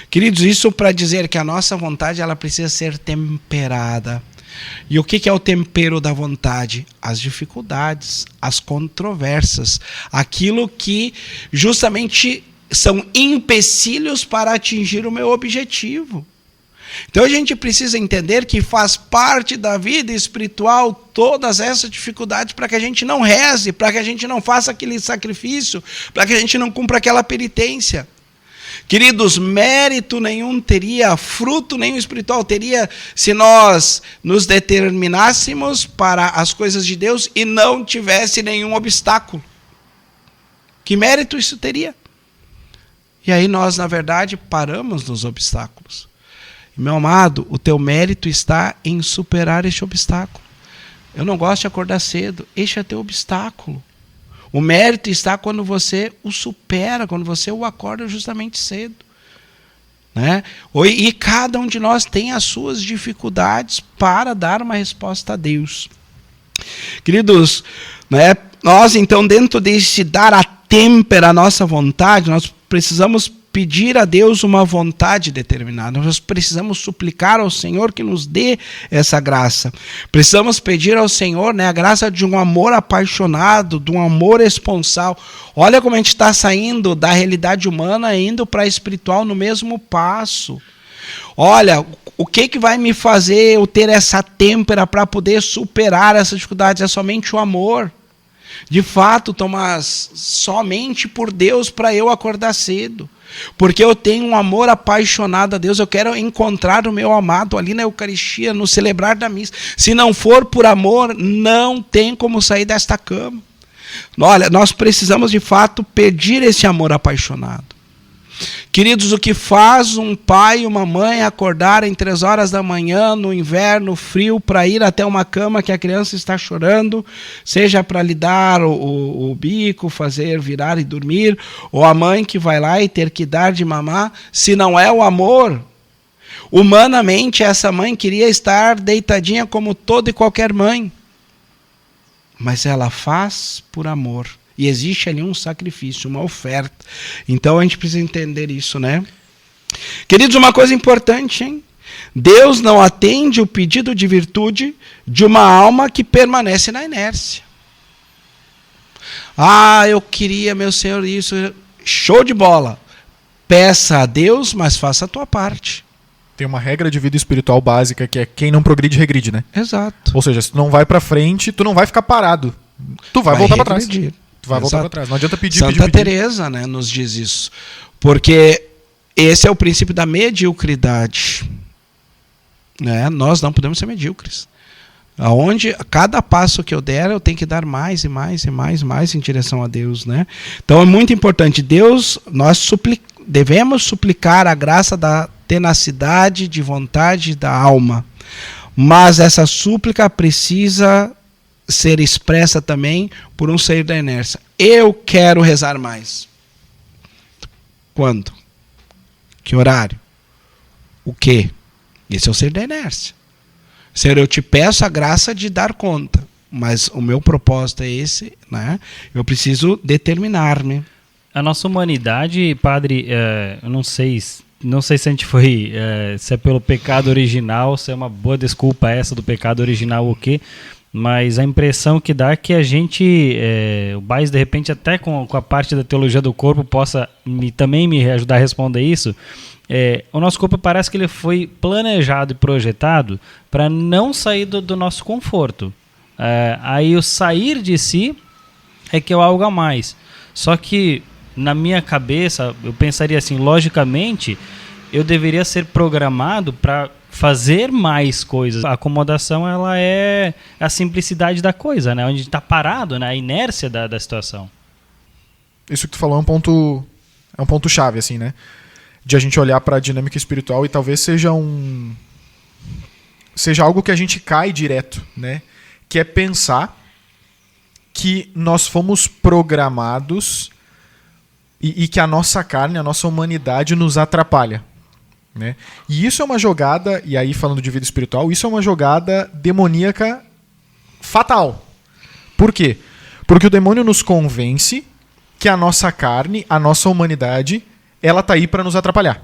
Queridos, isso para dizer que a nossa vontade ela precisa ser temperada. E o que é o tempero da vontade? As dificuldades, as controvérsias, aquilo que justamente são empecilhos para atingir o meu objetivo. Então a gente precisa entender que faz parte da vida espiritual todas essas dificuldades, para que a gente não reze, para que a gente não faça aquele sacrifício, para que a gente não cumpra aquela penitência. Queridos, mérito nenhum teria, fruto nenhum espiritual teria, se nós nos determinássemos para as coisas de Deus e não tivesse nenhum obstáculo. Que mérito isso teria? E aí nós, na verdade, paramos nos obstáculos. Meu amado, o teu mérito está em superar este obstáculo. Eu não gosto de acordar cedo. Este é teu obstáculo. O mérito está quando você o supera, quando você o acorda justamente cedo. Né? E cada um de nós tem as suas dificuldades para dar uma resposta a Deus. Queridos, né, nós então, dentro desse dar a têmpera à nossa vontade, nós precisamos pedir a Deus uma vontade determinada. Nós precisamos suplicar ao Senhor que nos dê essa graça. Precisamos pedir ao Senhor, né, a graça de um amor apaixonado, de um amor esponsal. Olha como a gente está saindo da realidade humana e indo para a espiritual no mesmo passo. Olha, o que vai me fazer eu ter essa têmpera para poder superar essas dificuldades? É somente o amor. De fato, Tomás, somente por Deus para eu acordar cedo. Porque eu tenho um amor apaixonado a Deus, eu quero encontrar o meu amado ali na Eucaristia, no celebrar da missa. Se não for por amor, não tem como sair desta cama. Olha, nós precisamos de fato pedir esse amor apaixonado. Queridos, o que faz um pai e uma mãe acordarem 3 horas da manhã no inverno frio para ir até uma cama que a criança está chorando, seja para lhe dar o bico, fazer virar e dormir, ou a mãe que vai lá e ter que dar de mamar, se não é o amor? Humanamente, essa mãe queria estar deitadinha como toda e qualquer mãe, mas ela faz por amor. E existe ali um sacrifício, uma oferta. Então a gente precisa entender isso, né? Queridos, uma coisa importante, hein? Deus não atende o pedido de virtude de uma alma que permanece na inércia. Ah, eu queria, meu Senhor, isso. Show de bola. Peça a Deus, mas faça a tua parte. Tem uma regra de vida espiritual básica que é quem não progride, regride, né? Exato. Ou seja, se tu não vai pra frente, tu não vai ficar parado. Tu vai voltar pra trás. Vai voltar para trás. Não adianta pedir, Santa Teresa, né, nos diz isso. Porque esse é o princípio da mediocridade. Né? Nós não podemos ser medíocres. Aonde cada passo que eu der, eu tenho que dar mais e mais e mais e mais em direção a Deus, né? Então é muito importante. Deus, nós devemos suplicar a graça da tenacidade de vontade da alma. Mas essa súplica precisa ser expressa também por um ser da inércia. Eu quero rezar mais. Quando? Que horário? O quê? Esse é o ser da inércia. Senhor, eu te peço a graça de dar conta, mas o meu propósito é esse, né? Eu preciso determinar-me. A nossa humanidade, padre, eu não sei se a gente foi, se é pelo pecado original, se é uma boa desculpa essa do pecado original ou o quê, mas a impressão que dá é que a gente, o Baez, de repente, até com a parte da teologia do corpo, possa também me ajudar a responder isso. O nosso corpo parece que ele foi planejado e projetado para não sair do nosso conforto. Aí o sair de si é que é algo a mais. Só que na minha cabeça eu pensaria assim, logicamente eu deveria ser programado para fazer mais coisas. A acomodação, ela é a simplicidade da coisa, né? Onde está parado, né? A inércia da situação. Isso que tu falou é um ponto chave, assim, né? De a gente olhar para a dinâmica espiritual e talvez seja algo que a gente cai direto, né? Que é pensar que nós fomos programados e que a nossa carne, a nossa humanidade nos atrapalha, né? E isso é uma jogada, e aí falando de vida espiritual, isso é uma jogada demoníaca fatal. Por quê? Porque o demônio nos convence que a nossa carne, a nossa humanidade, ela está aí para nos atrapalhar.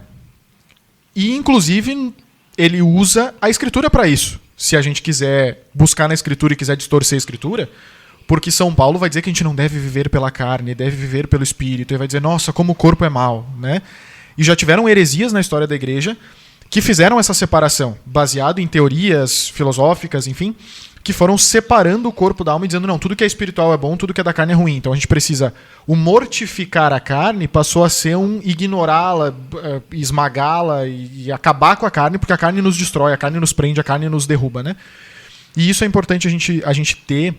E, inclusive, ele usa a Escritura para isso. Se a gente quiser buscar na Escritura e quiser distorcer a Escritura, porque São Paulo vai dizer que a gente não deve viver pela carne, deve viver pelo Espírito. E vai dizer, nossa, como o corpo é mau, né? E já tiveram heresias na história da Igreja que fizeram essa separação, baseado em teorias filosóficas, enfim, que foram separando o corpo da alma e dizendo, não, tudo que é espiritual é bom, tudo que é da carne é ruim. Então a gente precisa... O mortificar a carne passou a ser ignorá-la, esmagá-la e acabar com a carne, porque a carne nos destrói, a carne nos prende, a carne nos derruba, né? E isso é importante a gente ter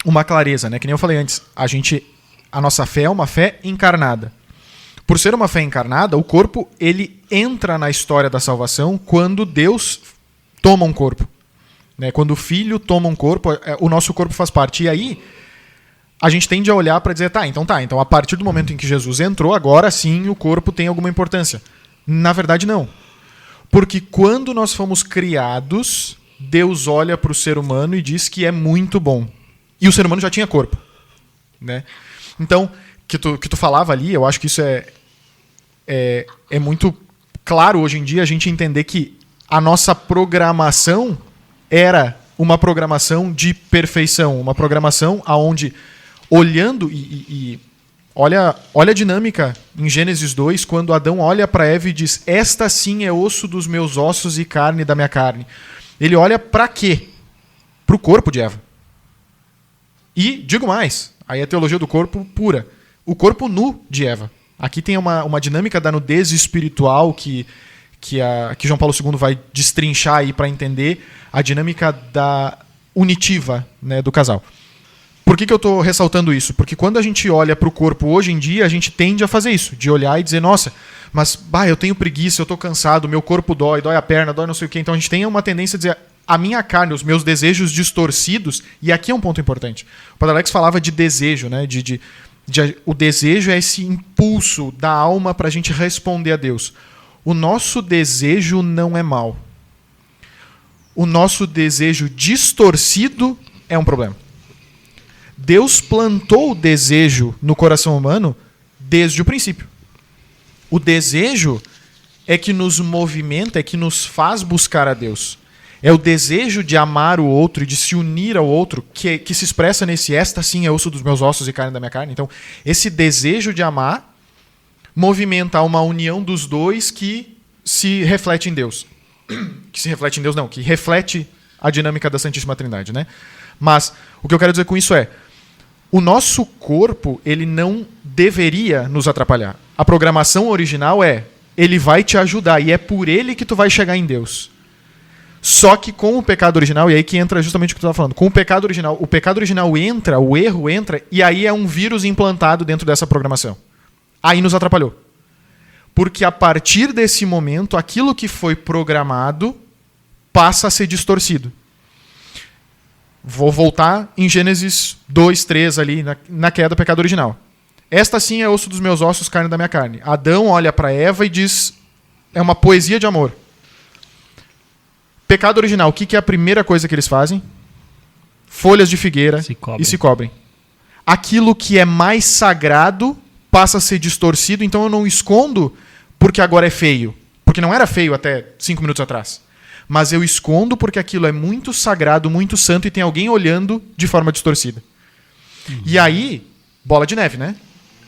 uma clareza, né? Que nem eu falei antes, a nossa fé é uma fé encarnada. Por ser uma fé encarnada, o corpo ele entra na história da salvação quando Deus toma um corpo. Né? Quando o Filho toma um corpo, o nosso corpo faz parte. E aí, a gente tende a olhar para dizer, então a partir do momento em que Jesus entrou, agora sim o corpo tem alguma importância. Na verdade, não. Porque quando nós fomos criados, Deus olha para o ser humano e diz que é muito bom. E o ser humano já tinha corpo. Né? Então, que tu falava ali, eu acho que isso é muito claro hoje em dia a gente entender que a nossa programação era uma programação de perfeição, uma programação aonde, olhando e olha a dinâmica em Gênesis 2, quando Adão olha para Eva e diz, esta sim é osso dos meus ossos e carne da minha carne. Ele olha para quê? Para o corpo de Eva. E, digo mais, aí a teologia do corpo pura, o corpo nu de Eva. Aqui tem uma dinâmica da nudez espiritual que João Paulo II vai destrinchar aí para entender a dinâmica da unitiva, né, do casal. Por que eu estou ressaltando isso? Porque quando a gente olha para o corpo hoje em dia, a gente tende a fazer isso, de olhar e dizer, nossa, mas eu tenho preguiça, eu estou cansado, meu corpo dói a perna, dói não sei o quê. Então a gente tem uma tendência a dizer, a minha carne, os meus desejos distorcidos, e aqui é um ponto importante. O Padre Alex falava de desejo, né, o desejo é esse impulso da alma para a gente responder a Deus. O nosso desejo não é mau. O nosso desejo distorcido é um problema. Deus plantou o desejo no coração humano desde o princípio. O desejo é que nos movimenta, é que nos faz buscar a Deus. É o desejo de amar o outro e de se unir ao outro que se expressa nesse esta sim é osso dos meus ossos e carne da minha carne. Então, esse desejo de amar movimenta uma união dos dois que se reflete em Deus. Que se reflete em Deus, não, que reflete a dinâmica da Santíssima Trindade, né? Mas o que eu quero dizer com isso é, o nosso corpo, ele não deveria nos atrapalhar. A programação original ele vai te ajudar e é por ele que tu vai chegar em Deus. Só que com o pecado original, e aí que entra justamente o que tu estava falando, com o pecado original entra, o erro entra, e aí é um vírus implantado dentro dessa programação. Aí nos atrapalhou. Porque a partir desse momento, aquilo que foi programado passa a ser distorcido. Vou voltar em Gênesis 2, 3 ali, na queda do pecado original. Esta sim é osso dos meus ossos, carne da minha carne. Adão olha para Eva e diz, é uma poesia de amor. Pecado original, o que é a primeira coisa que eles fazem? Folhas de figueira e se cobrem. Aquilo que é mais sagrado passa a ser distorcido, então eu não escondo porque agora é feio. Porque não era feio até 5 minutos atrás. Mas eu escondo porque aquilo é muito sagrado, muito santo e tem alguém olhando de forma distorcida. E aí, bola de neve, né?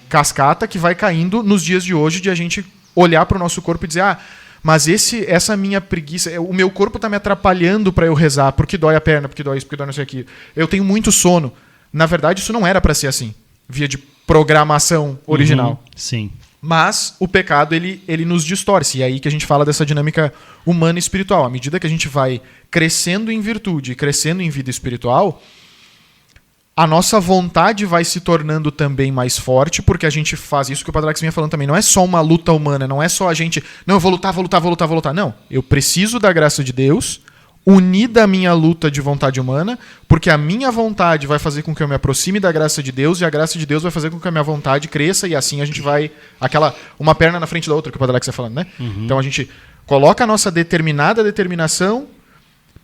Cascata que vai caindo nos dias de hoje de a gente olhar para o nosso corpo e dizer, mas essa minha preguiça, o meu corpo está me atrapalhando para eu rezar, porque dói a perna, porque dói isso, porque dói não sei o que. Eu tenho muito sono. Na verdade, isso não era para ser assim, via de programação original. Sim. Mas o pecado, ele nos distorce. E é aí que a gente fala dessa dinâmica humana e espiritual. À medida que a gente vai crescendo em virtude, crescendo em vida espiritual, a nossa vontade vai se tornando também mais forte, porque a gente faz isso que o Padre Alex vinha falando também. Não é só uma luta humana, não é só a gente... Não, eu vou lutar. Não, eu preciso da graça de Deus, unida à minha luta de vontade humana, porque a minha vontade vai fazer com que eu me aproxime da graça de Deus, e a graça de Deus vai fazer com que a minha vontade cresça, e assim a gente vai... uma perna na frente da outra, que o Padre Alex está falando, né? Então a gente coloca a nossa determinação,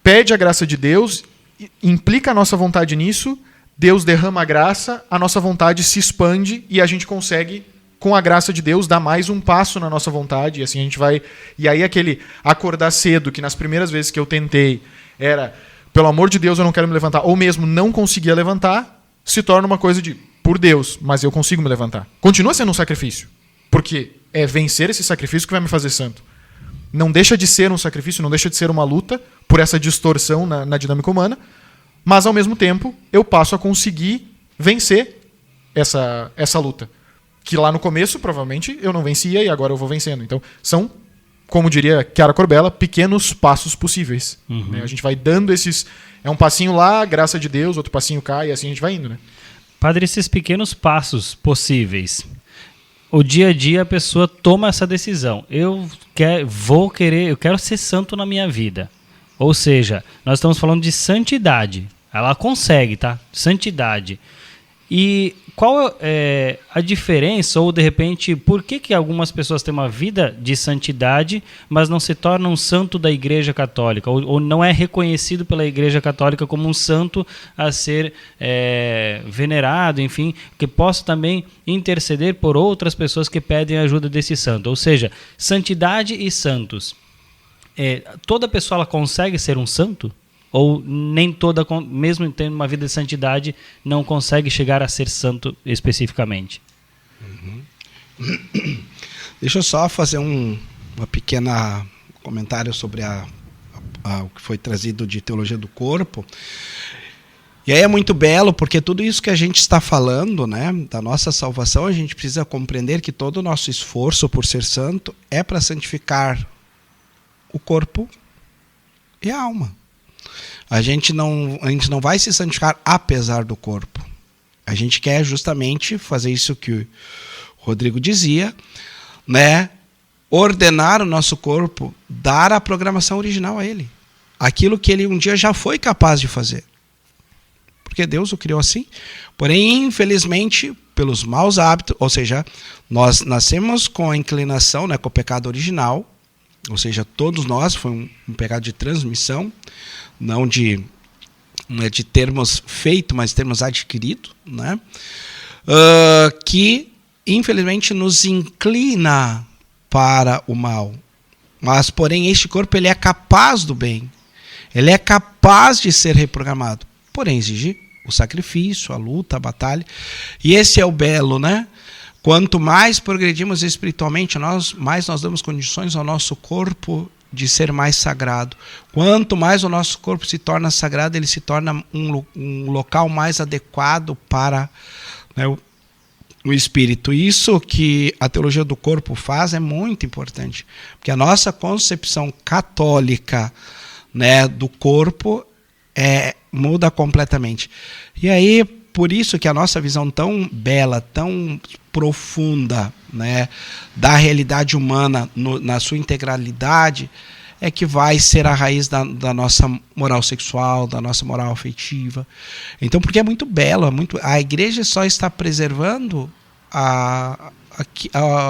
pede a graça de Deus, implica a nossa vontade nisso, Deus derrama a graça, a nossa vontade se expande e a gente consegue, com a graça de Deus, dar mais um passo na nossa vontade. E assim a gente vai... E aí aquele acordar cedo, que nas primeiras vezes que eu tentei era, pelo amor de Deus, eu não quero me levantar, ou mesmo não conseguia levantar, se torna uma coisa de, por Deus, mas eu consigo me levantar. Continua sendo um sacrifício, porque é vencer esse sacrifício que vai me fazer santo. Não deixa de ser um sacrifício, não deixa de ser uma luta por essa distorção na dinâmica humana, mas, ao mesmo tempo, eu passo a conseguir vencer essa luta. Que lá no começo, provavelmente, eu não vencia e agora eu vou vencendo. Então, são, como diria Chiara Corbella, pequenos passos possíveis. Né? A gente vai dando esses... É um passinho lá, graça de Deus, outro passinho cá, e assim a gente vai indo. Né? Padre, esses pequenos passos possíveis, o dia a dia a pessoa toma essa decisão. Eu quero ser santo na minha vida. Ou seja, nós estamos falando de santidade. Ela consegue, tá? Santidade. E qual é a diferença, ou de repente, por que algumas pessoas têm uma vida de santidade, mas não se tornam um santo da Igreja Católica, ou não é reconhecido pela Igreja Católica como um santo a ser venerado, enfim, que possa também interceder por outras pessoas que pedem a ajuda desse santo. Ou seja, santidade e santos. Toda pessoa ela consegue ser um santo? Ou nem toda, mesmo tendo uma vida de santidade, não consegue chegar a ser santo especificamente? Deixa eu só fazer uma pequena comentário sobre o que foi trazido de teologia do corpo. E aí é muito belo, porque tudo isso que a gente está falando, né, da nossa salvação, a gente precisa compreender que todo o nosso esforço por ser santo é para santificar o corpo e a alma. A gente não vai se santificar apesar do corpo. A gente quer justamente fazer isso que o Rodrigo dizia, né? Ordenar o nosso corpo, dar a programação original a ele. Aquilo que ele um dia já foi capaz de fazer. Porque Deus o criou assim. Porém, infelizmente, pelos maus hábitos, ou seja, nós nascemos com a inclinação, né, com o pecado original, ou seja, todos nós, foi um pecado de transmissão, não de termos feito, mas termos adquirido, né? Que, infelizmente, nos inclina para o mal. Mas, porém, este corpo ele é capaz do bem. Ele é capaz de ser reprogramado. Porém, exige o sacrifício, a luta, a batalha. E esse é o belo, né? Quanto mais progredimos espiritualmente, mais nós damos condições ao nosso corpo de ser mais sagrado. Quanto mais o nosso corpo se torna sagrado, ele se torna um local mais adequado para, né, o espírito. Isso que a teologia do corpo faz é muito importante, porque a nossa concepção católica, né, do corpo, muda completamente. E aí, por isso que a nossa visão tão bela, tão profunda, né, da realidade humana na sua integralidade, é que vai ser a raiz da nossa moral sexual, da nossa moral afetiva. Então, porque é muito belo, a igreja só está preservando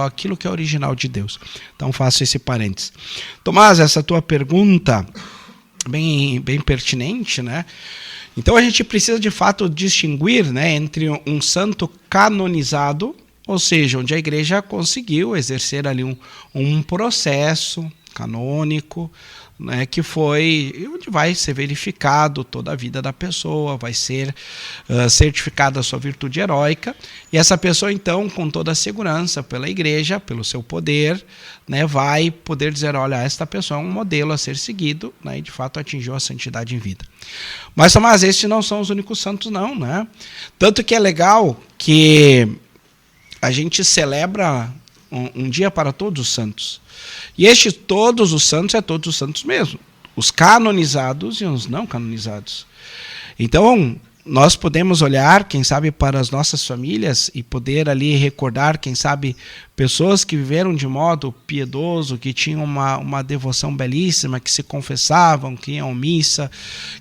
aquilo que é original de Deus. Então, faço esse parênteses. Tomás, essa tua pergunta, bem pertinente, né? Então, a gente precisa, de fato, distinguir, né, entre um santo canonizado, ou seja, onde a igreja conseguiu exercer ali um processo canônico, né, que foi onde vai ser verificado toda a vida da pessoa, vai ser certificada a sua virtude heróica, e essa pessoa, então, com toda a segurança pela igreja, pelo seu poder, né, vai poder dizer, olha, esta pessoa é um modelo a ser seguido, né, e de fato atingiu a santidade em vida. Mas, Tomás, estes não são os únicos santos, não, né? Tanto que é legal que a gente celebra um dia para todos os santos. E todos os santos todos os santos mesmo. Os canonizados e os não canonizados. Então, nós podemos olhar, quem sabe, para as nossas famílias e poder ali recordar, quem sabe, pessoas que viveram de modo piedoso, que tinham uma devoção belíssima, que se confessavam, que iam à missa,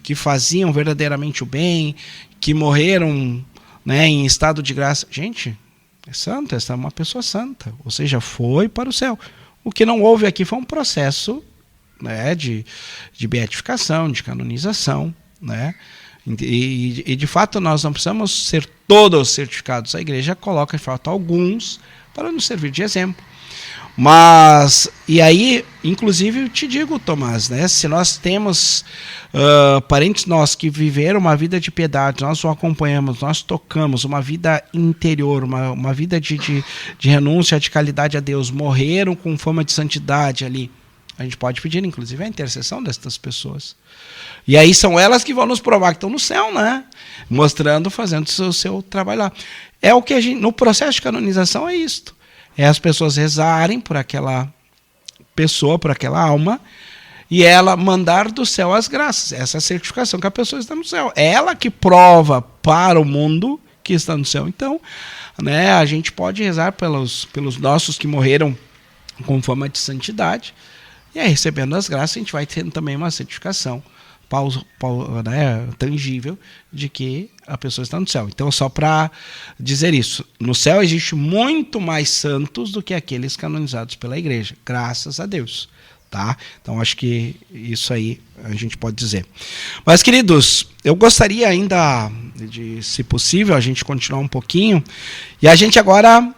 que faziam verdadeiramente o bem, que morreram, né, em estado de graça. Gente, é santa, essa é uma pessoa santa, ou seja, foi para o céu. O que não houve aqui foi um processo, né, de beatificação, de canonização, né? E de fato nós não precisamos ser todos certificados. A igreja coloca de fato alguns para nos servir de exemplo. Mas, e aí, inclusive, eu te digo, Tomás, né, se nós temos parentes nossos que viveram uma vida de piedade, nós o acompanhamos, nós tocamos uma vida interior, uma vida de renúncia, de qualidade a Deus, morreram com fama de santidade ali, a gente pode pedir, inclusive, a intercessão destas pessoas. E aí são elas que vão nos provar que estão no céu, né? Mostrando, fazendo o seu trabalho lá. É o que a gente, no processo de canonização é isto. É as pessoas rezarem por aquela pessoa, por aquela alma, e ela mandar do céu as graças. Essa é a certificação que a pessoa está no céu. É ela que prova para o mundo que está no céu. Então, né, a gente pode rezar pelos nossos que morreram com fama de santidade, e aí, recebendo as graças, a gente vai tendo também uma certificação né, tangível de que a pessoa está no céu. Então, só para dizer isso, no céu existe muito mais santos do que aqueles canonizados pela igreja, graças a Deus. Tá? Então, acho que isso aí a gente pode dizer. Mas, queridos, eu gostaria ainda de, se possível, a gente continuar um pouquinho, e a gente agora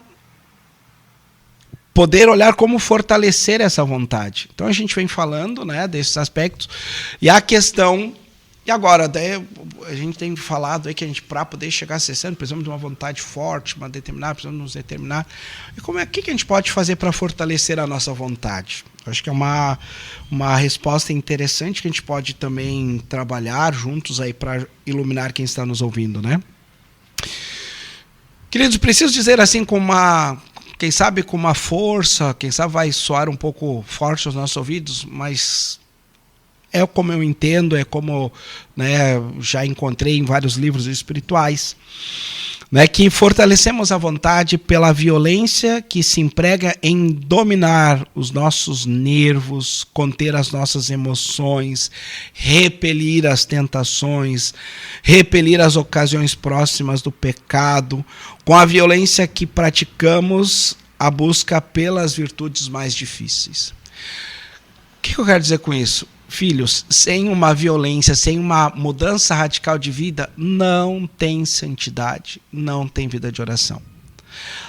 poder olhar como fortalecer essa vontade. Então a gente vem falando, né, desses aspectos, e a questão, e agora, daí a gente tem falado aí que a gente, para poder chegar a 60, precisamos de uma vontade forte, precisamos nos determinar. E o que a gente pode fazer para fortalecer a nossa vontade? Eu acho que é uma resposta interessante que a gente pode também trabalhar juntos aí para iluminar quem está nos ouvindo, né? Queridos, preciso dizer assim quem sabe com uma força, quem sabe vai soar um pouco forte aos nossos ouvidos, mas é como eu entendo, é como, né, já encontrei em vários livros espirituais, né, que fortalecemos a vontade pela violência que se emprega em dominar os nossos nervos, conter as nossas emoções, repelir as tentações, repelir as ocasiões próximas do pecado, com a violência que praticamos a busca pelas virtudes mais difíceis. O que eu quero dizer com isso? Filhos, sem uma violência, sem uma mudança radical de vida, não tem santidade, não tem vida de oração.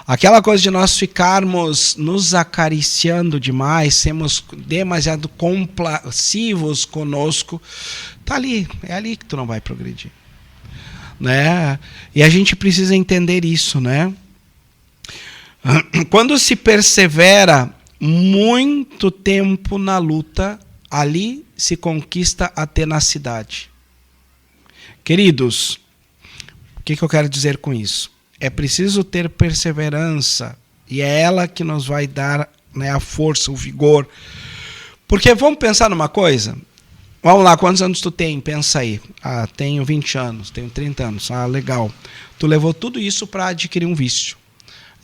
Aquela coisa de nós ficarmos nos acariciando demais, sermos demasiado complacivos conosco, tá ali, é ali que tu não vai progredir. Né? E a gente precisa entender isso, né? Quando se persevera muito tempo na luta, ali se conquista a tenacidade. Queridos, o que eu quero dizer com isso? É preciso ter perseverança, e é ela que nos vai dar, né, a força, o vigor. Porque vamos pensar numa coisa, Vamos lá, quantos anos tu tem? Pensa aí. Ah, tenho 20 anos, tenho 30 anos. Ah, legal. Tu levou tudo isso para adquirir um vício.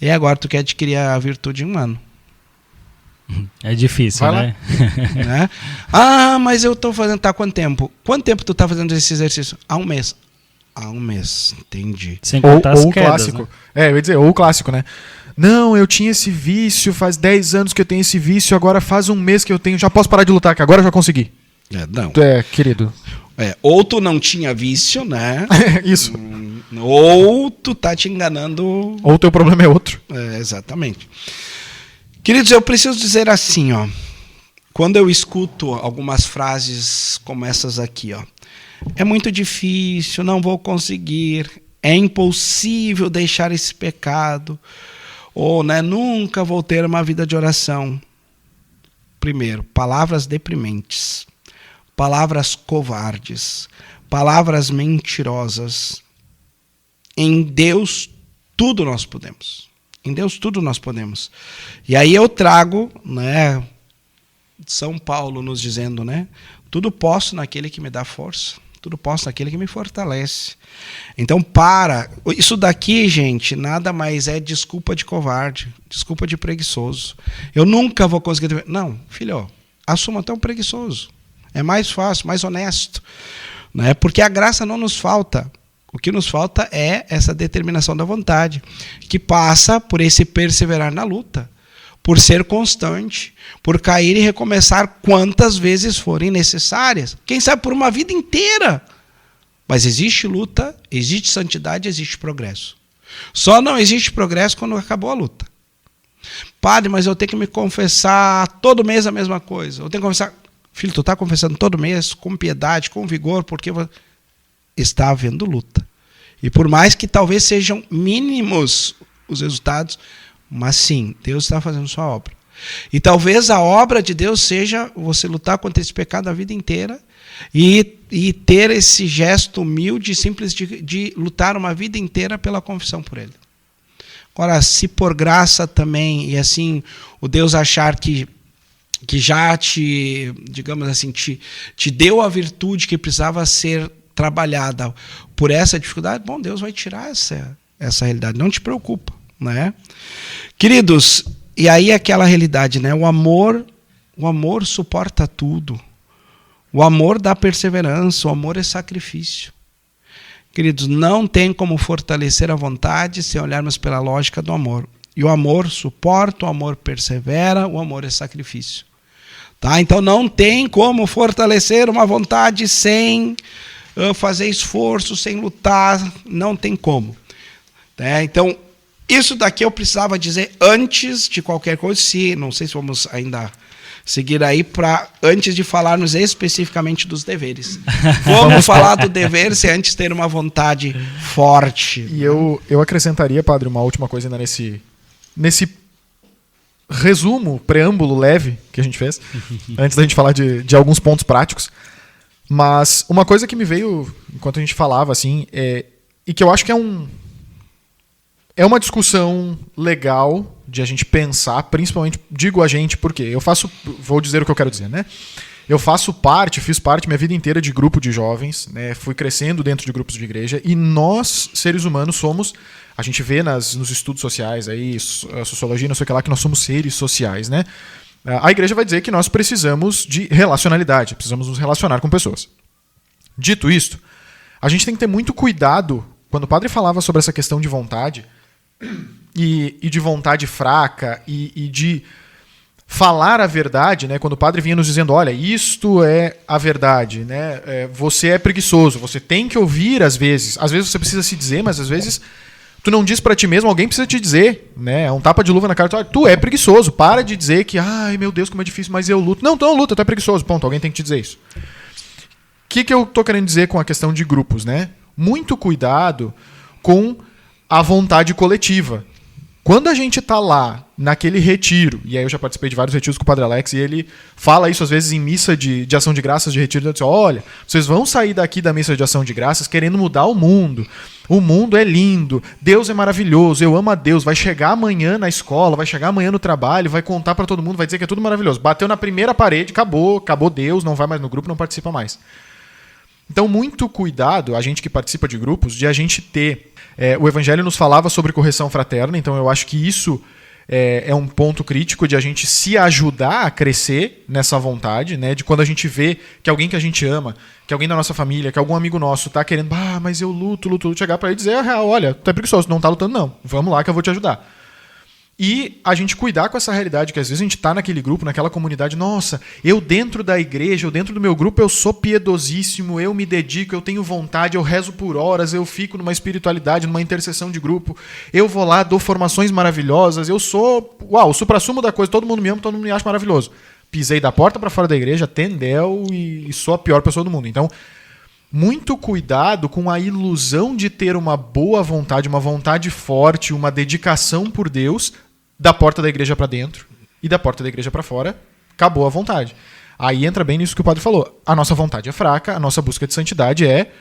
E agora tu quer adquirir a virtude em um ano. É difícil, né? Né? Ah, mas eu estou fazendo... Tá, quanto tempo? Quanto tempo tu está fazendo esse exercício? Há um mês. Há um mês, entendi. Sem contar as Ou o quedas, clássico. né? Eu ia dizer, ou o clássico, né? Não, eu tinha esse vício, faz 10 anos que eu tenho esse vício, agora faz um mês que eu tenho, já posso parar de lutar, que agora eu já consegui. Não. Querido. Ou tu não tinha vício, né? Isso. Ou tu tá te enganando. Ou o teu problema é outro. Exatamente. Queridos, eu preciso dizer assim, ó. Quando eu escuto algumas frases como essas aqui, ó. É muito difícil, não vou conseguir, é impossível deixar esse pecado, ou né, nunca vou ter uma vida de oração. Primeiro, palavras deprimentes, palavras covardes, palavras mentirosas. Em Deus, tudo nós podemos. Em Deus, tudo nós podemos. E aí eu trago, né, São Paulo nos dizendo, né, tudo posso naquele que me dá força. Tudo posso naquele que me fortalece. Então, isso daqui, gente, nada mais é desculpa de covarde, desculpa de preguiçoso. Eu nunca vou conseguir... Não, filho, assuma até um preguiçoso. É mais fácil, mais honesto. Né? Porque a graça não nos falta. O que nos falta é essa determinação da vontade, que passa por esse perseverar na luta, por ser constante, por cair e recomeçar quantas vezes forem necessárias. Quem sabe por uma vida inteira. Mas existe luta, existe santidade, existe progresso. Só não existe progresso quando acabou a luta. Padre, mas eu tenho que me confessar todo mês a mesma coisa. Eu tenho que confessar... Filho, tu está confessando todo mês com piedade, com vigor, porque está havendo luta. E por mais que talvez sejam mínimos os resultados, mas sim, Deus está fazendo sua obra. E talvez a obra de Deus seja você lutar contra esse pecado a vida inteira e ter esse gesto humilde e simples de lutar uma vida inteira pela confissão por Ele. Agora, se por graça também, e assim, o Deus achar que já te, digamos assim, te deu a virtude que precisava ser trabalhada por essa dificuldade, bom, Deus vai tirar essa realidade, não te preocupa, né? Queridos, e aí aquela realidade, né? O amor suporta tudo. O amor dá perseverança, o amor é sacrifício. Queridos, não tem como fortalecer a vontade se olharmos pela lógica do amor. E o amor suporta, o amor persevera, o amor é sacrifício. Tá? Então não tem como fortalecer uma vontade sem fazer esforço, sem lutar, não tem como. Então, isso daqui eu precisava dizer antes de qualquer coisa, não sei se vamos ainda seguir aí, antes de falarmos especificamente dos deveres. Vamos falar do dever sem antes ter uma vontade forte. E eu acrescentaria, padre, uma última coisa ainda nesse resumo, preâmbulo leve que a gente fez, antes da gente falar de alguns pontos práticos. Mas uma coisa que me veio enquanto a gente falava, assim, e que eu acho que é uma discussão legal de a gente pensar, principalmente, digo a gente, porque vou dizer o que eu quero dizer, né? Fiz parte minha vida inteira de grupo de jovens, né? Fui crescendo dentro de grupos de igreja, e nós, seres humanos, a gente vê nos estudos sociais, aí, sociologia, não sei o que lá, que nós somos seres sociais, né? A igreja vai dizer que nós precisamos de relacionalidade, precisamos nos relacionar com pessoas. Dito isto, a gente tem que ter muito cuidado, quando o padre falava sobre essa questão de vontade, e de vontade fraca, e de falar a verdade, né? Quando o padre vinha nos dizendo, olha, isto é a verdade, né? Você é preguiçoso, você tem que ouvir às vezes você precisa se dizer, mas às vezes tu não diz pra ti mesmo, alguém precisa te dizer, né? É um tapa de luva na cara, tu é preguiçoso, para de dizer que, ai meu Deus, como é difícil, mas eu luto. Não, tu não luta, tu é preguiçoso, ponto, alguém tem que te dizer isso. O que eu tô querendo dizer com a questão de grupos, né? Muito cuidado com a vontade coletiva. Quando a gente tá lá, naquele retiro, e aí eu já participei de vários retiros com o Padre Alex, e ele fala isso às vezes em missa de ação de graças de retiro, ele diz, olha, vocês vão sair daqui da missa de ação de graças querendo mudar o mundo é lindo, Deus é maravilhoso, eu amo a Deus, vai chegar amanhã na escola, vai chegar amanhã no trabalho, vai contar para todo mundo, vai dizer que é tudo maravilhoso. Bateu na primeira parede, acabou Deus, não vai mais no grupo, não participa mais. Então, muito cuidado, a gente que participa de grupos, de a gente ter... o Evangelho nos falava sobre correção fraterna, então eu acho que isso é um ponto crítico de a gente se ajudar a crescer nessa vontade, né? De quando a gente vê que alguém que a gente ama, que alguém da nossa família, que algum amigo nosso tá querendo, mas eu luto, chegar para ele e dizer, olha, tu é preguiçoso, não tá lutando não, vamos lá que eu vou te ajudar. E a gente cuidar com essa realidade, que às vezes a gente está naquele grupo, naquela comunidade, nossa, eu dentro da igreja, eu dentro do meu grupo, eu sou piedosíssimo, eu me dedico, eu tenho vontade, eu rezo por horas, eu fico numa espiritualidade, numa intercessão de grupo, eu vou lá, dou formações maravilhosas, eu sou, o suprassumo da coisa, todo mundo me ama, todo mundo me acha maravilhoso. Pisei da porta para fora da igreja, tendel e sou a pior pessoa do mundo. Então, muito cuidado com a ilusão de ter uma boa vontade, uma vontade forte, uma dedicação por Deus, da porta da igreja para dentro e da porta da igreja para fora, acabou a vontade. Aí entra bem nisso que o padre falou. A nossa vontade é fraca, a nossa busca de santidade é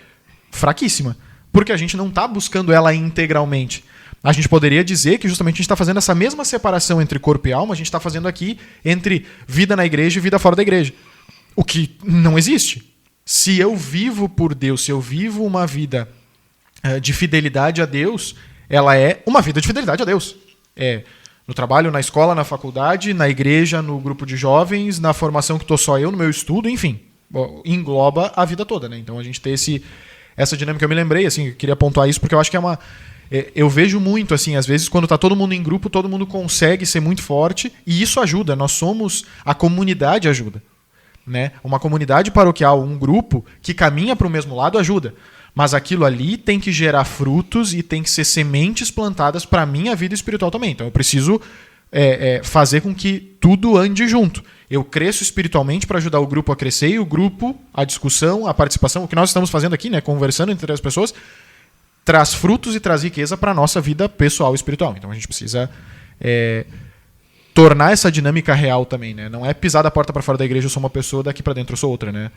fraquíssima, porque a gente não está buscando ela integralmente. A gente poderia dizer que justamente a gente está fazendo essa mesma separação entre corpo e alma, a gente está fazendo aqui entre vida na igreja e vida fora da igreja. O que não existe. Se eu vivo por Deus, se eu vivo uma vida de fidelidade a Deus, ela é uma vida de fidelidade a Deus. No trabalho, na escola, na faculdade, na igreja, no grupo de jovens, na formação que estou só eu, no meu estudo, enfim. Engloba a vida toda, né? Então a gente tem essa dinâmica. Eu me lembrei, assim, eu queria pontuar isso porque eu acho que eu vejo muito, assim, às vezes quando está todo mundo em grupo, todo mundo consegue ser muito forte e isso ajuda. A comunidade ajuda. Né? Uma comunidade paroquial, um grupo que caminha para o mesmo lado ajuda. Mas aquilo ali tem que gerar frutos e tem que ser sementes plantadas para a minha vida espiritual também. Então eu preciso fazer com que tudo ande junto. Eu cresço espiritualmente para ajudar o grupo a crescer e o grupo, a discussão, a participação, o que nós estamos fazendo aqui, né, conversando entre as pessoas, traz frutos e traz riqueza para a nossa vida pessoal e espiritual. Então a gente precisa tornar essa dinâmica real também, né? Não é pisar da porta para fora da igreja eu sou uma pessoa, daqui para dentro eu sou outra, né?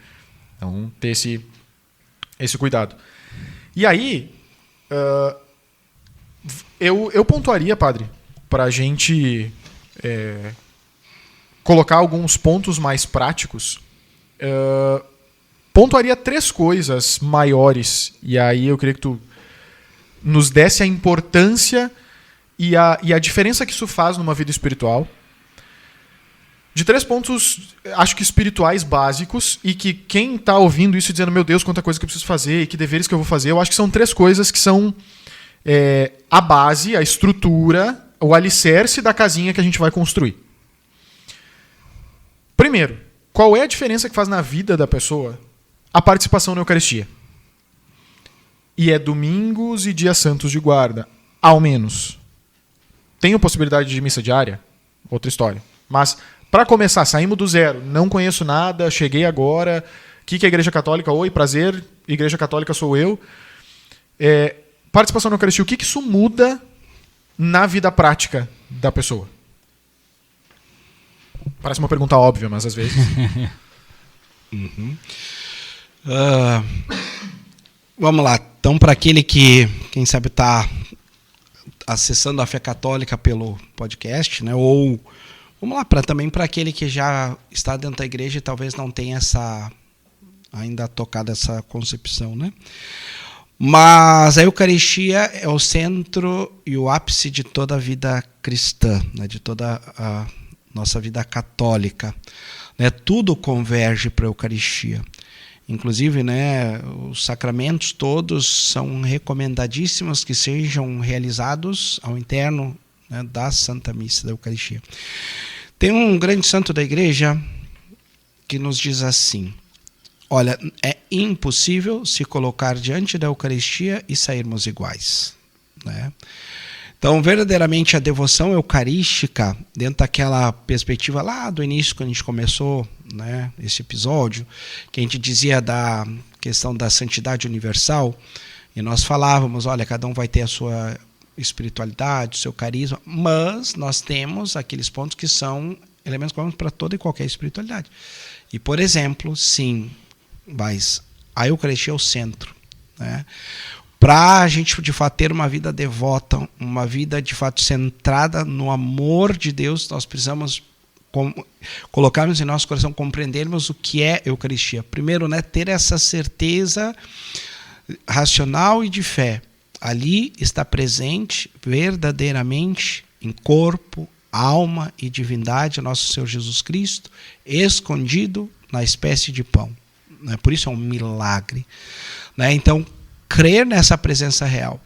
Então ter esse cuidado. E aí eu pontuaria, padre, para a gente colocar alguns pontos mais práticos. Pontuaria 3 coisas maiores e aí eu queria que tu nos desse a importância e a diferença que isso faz numa vida espiritual. De 3 pontos, acho que espirituais básicos, e que quem está ouvindo isso e dizendo, meu Deus, quanta coisa que eu preciso fazer, e que deveres que eu vou fazer, eu acho que são 3 coisas que são a base, a estrutura, o alicerce da casinha que a gente vai construir. Primeiro, qual é a diferença que faz na vida da pessoa a participação na Eucaristia? E é domingos e dias santos de guarda, ao menos. Tenho possibilidade de missa diária? Outra história. Mas, para começar, saímos do zero. Não conheço nada, cheguei agora. O que é a Igreja Católica? Oi, prazer. Igreja Católica sou eu. Participação na Eucaristia. O que isso muda na vida prática da pessoa? Parece uma pergunta óbvia, mas às vezes... Vamos lá. Então, para aquele que, quem sabe, está acessando a Fé Católica pelo podcast, né? Ou vamos lá, também para aquele que já está dentro da igreja e talvez não tenha ainda tocado essa concepção, né? Mas a Eucaristia é o centro e o ápice de toda a vida cristã, né? De toda a nossa vida católica, né? Tudo converge para a Eucaristia. Inclusive, né, os sacramentos todos são recomendadíssimos que sejam realizados ao interno, né, da Santa Missa da Eucaristia. Tem um grande santo da igreja que nos diz assim: olha, é impossível se colocar diante da Eucaristia e sairmos iguais, né? Então, verdadeiramente, a devoção eucarística, dentro daquela perspectiva lá do início, quando a gente começou, né, esse episódio, que a gente dizia da questão da santidade universal, e nós falávamos, olha, cada um vai ter a sua espiritualidade, o seu carisma, mas nós temos aqueles pontos que são elementos comuns para toda e qualquer espiritualidade. E, por exemplo, sim, mas a Eucaristia é o centro, né? Para a gente, de fato, ter uma vida devota, uma vida, de fato, centrada no amor de Deus, nós precisamos colocarmos em nosso coração, compreendermos o que é Eucaristia. Primeiro, né, ter essa certeza racional e de fé. Ali está presente, verdadeiramente, em corpo, alma e divindade, nosso Senhor Jesus Cristo, escondido na espécie de pão. Né? Por isso é um milagre. Né? Então, crer nessa presença real.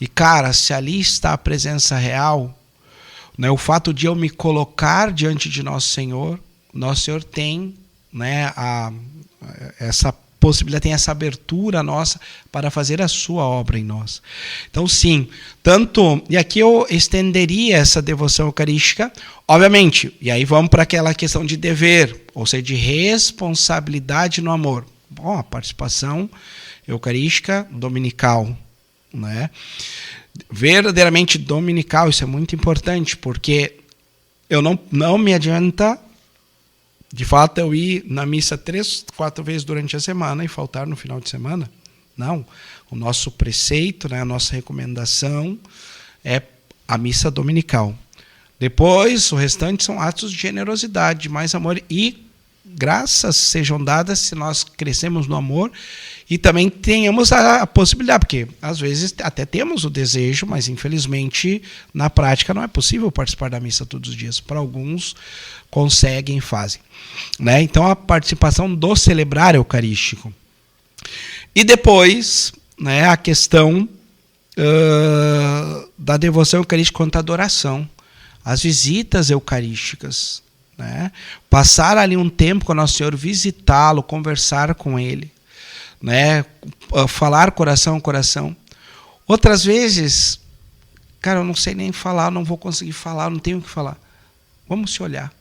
E, cara, se ali está a presença real, né, o fato de eu me colocar diante de Nosso Senhor tem, né, essa possibilidade, tem essa abertura nossa para fazer a sua obra em nós. Então, sim, tanto... E aqui eu estenderia essa devoção eucarística, obviamente, e aí vamos para aquela questão de dever, ou seja, de responsabilidade no amor. Bom, a participação eucarística dominical, né? Verdadeiramente dominical, isso é muito importante, porque eu não me adianta, de fato, eu ir na missa 3, 4 vezes durante a semana e faltar no final de semana. Não. O nosso preceito, né, a nossa recomendação é a missa dominical. Depois, o restante são atos de generosidade, de mais amor, e graças sejam dadas se nós crescemos no amor e também tenhamos a possibilidade, porque às vezes até temos o desejo, mas infelizmente na prática não é possível participar da missa todos os dias. Para alguns conseguem e fazem. Né? Então a participação do celebrar eucarístico. E depois, né, a questão da devoção eucarística quanto à adoração. As visitas eucarísticas. Né? Passar ali um tempo com o Nosso Senhor, visitá-lo, conversar com Ele. Né? Falar coração a coração. Outras vezes, cara, eu não sei nem falar, não vou conseguir falar, não tenho o que falar. Vamos se olhar.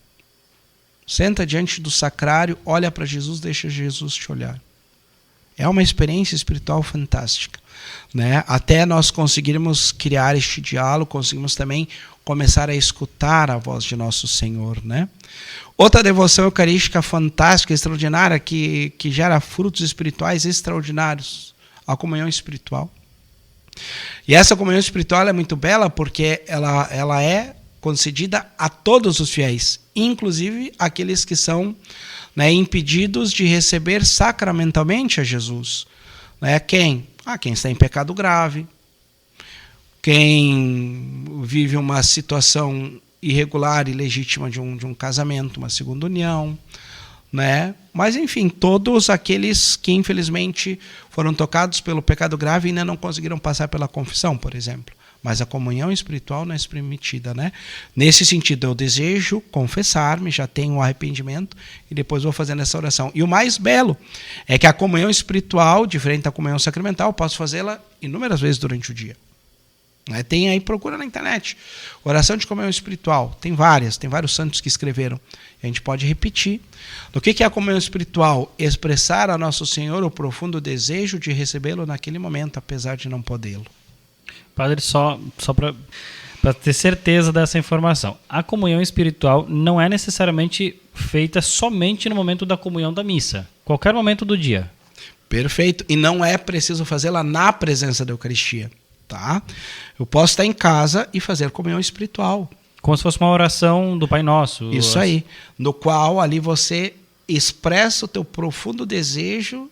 Senta diante do sacrário, olha para Jesus, deixa Jesus te olhar. É uma experiência espiritual fantástica. Né? Até nós conseguirmos criar este diálogo, conseguimos também começar a escutar a voz de Nosso Senhor. Né? Outra devoção eucarística fantástica, extraordinária, que gera frutos espirituais extraordinários, a comunhão espiritual. E essa comunhão espiritual é muito bela porque ela é concedida a todos os fiéis, inclusive aqueles que são, né, impedidos de receber sacramentalmente a Jesus. Né? Quem? Quem está em pecado grave, quem vive uma situação irregular e legítima de um casamento, uma segunda união, né? Mas, enfim, todos aqueles que, infelizmente, foram tocados pelo pecado grave e ainda não conseguiram passar pela confissão, por exemplo. Mas a comunhão espiritual não é permitida, né? Nesse sentido, eu desejo confessar-me, já tenho o arrependimento e depois vou fazendo essa oração. E o mais belo é que a comunhão espiritual, diferente da comunhão sacramental, eu posso fazê-la inúmeras vezes durante o dia. Tem aí, procura na internet, oração de comunhão espiritual, tem vários santos que escreveram, a gente pode repetir. O que é a comunhão espiritual? Expressar a Nosso Senhor o profundo desejo de recebê-lo naquele momento, apesar de não podê-lo. Padre, só para ter certeza dessa informação, a comunhão espiritual não é necessariamente feita somente no momento da comunhão da missa, qualquer momento do dia. Perfeito, e não é preciso fazê-la na presença da Eucaristia. Tá? Eu posso estar em casa e fazer comunhão espiritual. Como se fosse uma oração do Pai Nosso. Isso aí. No qual ali você expressa o teu profundo desejo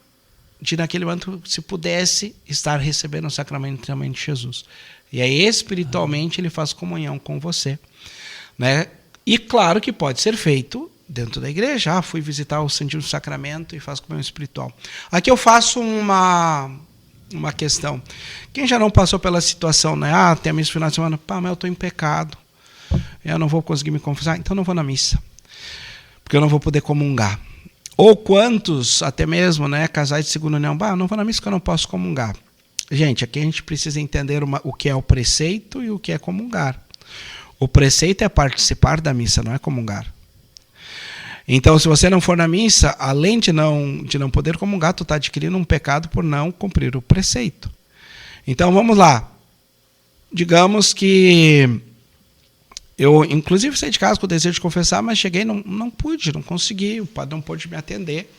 de naquele momento, se pudesse, estar recebendo o sacramento de Jesus. E aí espiritualmente ele faz comunhão com você. Né? E claro que pode ser feito dentro da igreja. Fui visitar o Santíssimo Sacramento e faço comunhão espiritual. Aqui eu faço uma questão. Quem já não passou pela situação, né? Tem a missa no final de semana, mas eu estou em pecado, eu não vou conseguir me confessar, então não vou na missa, porque eu não vou poder comungar. Ou quantos, até mesmo, né, casais de segunda união, eu não vou na missa porque eu não posso comungar. Gente, aqui a gente precisa entender o que é o preceito e o que é comungar. O preceito é participar da missa, não é comungar. Então, se você não for na missa, além de não poder comungar, tu está adquirindo um pecado por não cumprir o preceito. Então, vamos lá. digamos que eu, inclusive, saí de casa com o desejo de confessar, mas cheguei, não pude, não consegui, o padre não pôde me atender.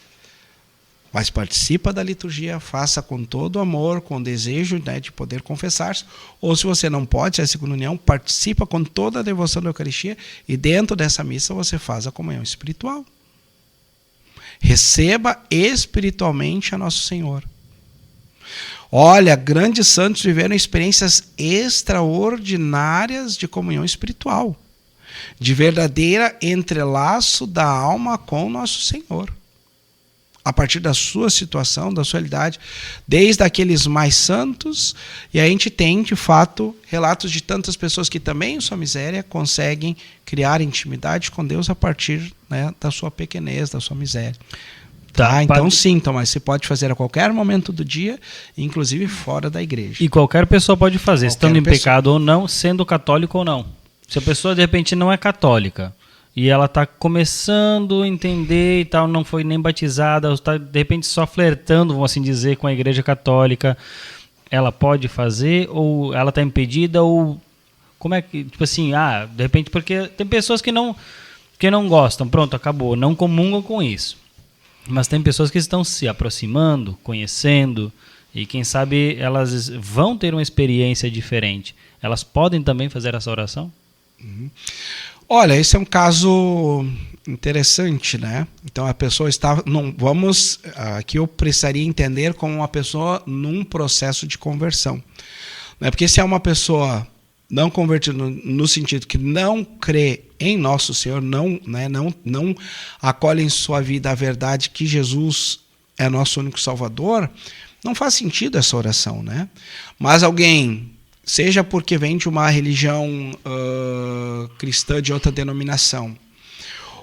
Mas participa da liturgia, faça com todo amor, com desejo, né, de poder confessar-se. Ou se você não pode, é a segunda união, participa com toda a devoção da Eucaristia e dentro dessa missa você faz a comunhão espiritual. Receba espiritualmente a Nosso Senhor. Olha, grandes santos viveram experiências extraordinárias de comunhão espiritual, de verdadeira entrelaço da alma com Nosso Senhor. A partir da sua situação, da sua realidade, desde aqueles mais santos, e a gente tem, de fato, relatos de tantas pessoas que também, em sua miséria, conseguem criar intimidade com Deus a partir, né, da sua pequenez, da sua miséria. Tá, então sim, Tomás, você pode fazer a qualquer momento do dia, inclusive fora da igreja. E qualquer pessoa pode fazer, Qualquer estando em pessoa. pecado ou não, sendo católico ou não. Se a pessoa, de repente, não é católica, e ela está começando a entender e tal, não foi nem batizada, está de repente só flertando, vamos assim dizer, com a igreja católica, ela pode fazer ou ela está impedida ou como é que, tipo assim, de repente, porque tem pessoas que não gostam, pronto, acabou, não comungam com isso. Mas tem pessoas que estão se aproximando, conhecendo e quem sabe elas vão ter uma experiência diferente. Elas podem também fazer essa oração? Uhum. Olha, esse é um caso interessante, né? Então a pessoa está, aqui eu precisaria entender como uma pessoa num processo de conversão, né? Porque se é uma pessoa não convertida no sentido que não crê em Nosso Senhor, não acolhe em sua vida a verdade que Jesus é nosso único Salvador, não faz sentido essa oração, né? Mas alguém, seja porque vem de uma religião cristã de outra denominação,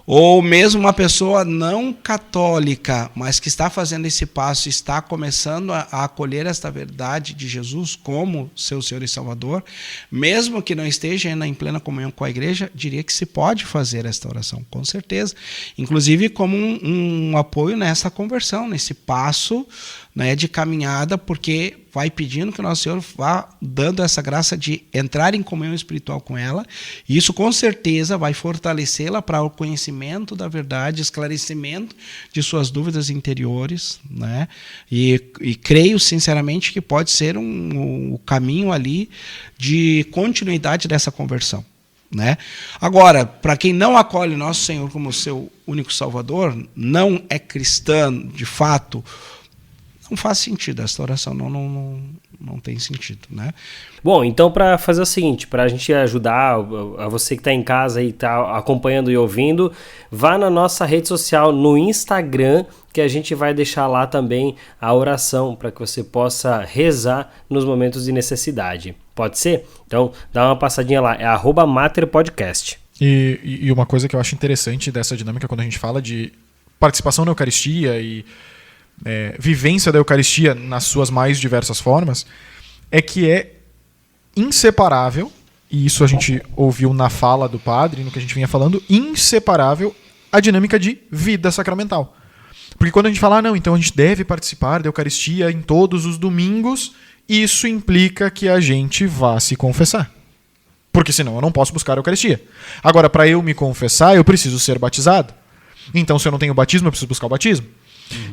ou mesmo uma pessoa não católica, mas que está fazendo esse passo, está começando a acolher esta verdade de Jesus como seu Senhor e Salvador, mesmo que não esteja ainda em plena comunhão com a igreja, diria que se pode fazer esta oração, com certeza. Inclusive como um apoio nessa conversão, nesse passo, né, de caminhada, porque vai pedindo que o Nosso Senhor vá dando essa graça de entrar em comunhão espiritual com ela, e isso com certeza vai fortalecê-la para o conhecimento da verdade, esclarecimento de suas dúvidas interiores, né? E creio sinceramente que pode ser o caminho ali de continuidade dessa conversão, né? Agora, para quem não acolhe Nosso Senhor como seu único Salvador, não é cristã de fato, não faz sentido, essa oração não tem sentido, né? Bom, então para fazer o seguinte, para a gente ajudar a você que está em casa e está acompanhando e ouvindo, vá na nossa rede social, no Instagram, que a gente vai deixar lá também a oração para que você possa rezar nos momentos de necessidade. Pode ser? Então dá uma passadinha lá, é @materpodcast. E uma coisa que eu acho interessante dessa dinâmica quando a gente fala de participação na Eucaristia e vivência da Eucaristia nas suas mais diversas formas, é que é inseparável, e isso a gente ouviu na fala do padre, no que a gente vinha falando, inseparável a dinâmica de vida sacramental. Porque quando a gente fala, então a gente deve participar da Eucaristia em todos os domingos, isso implica que a gente vá se confessar. Porque senão eu não posso buscar a Eucaristia. Agora, para eu me confessar, eu preciso ser batizado. Então, se eu não tenho batismo, eu preciso buscar o batismo.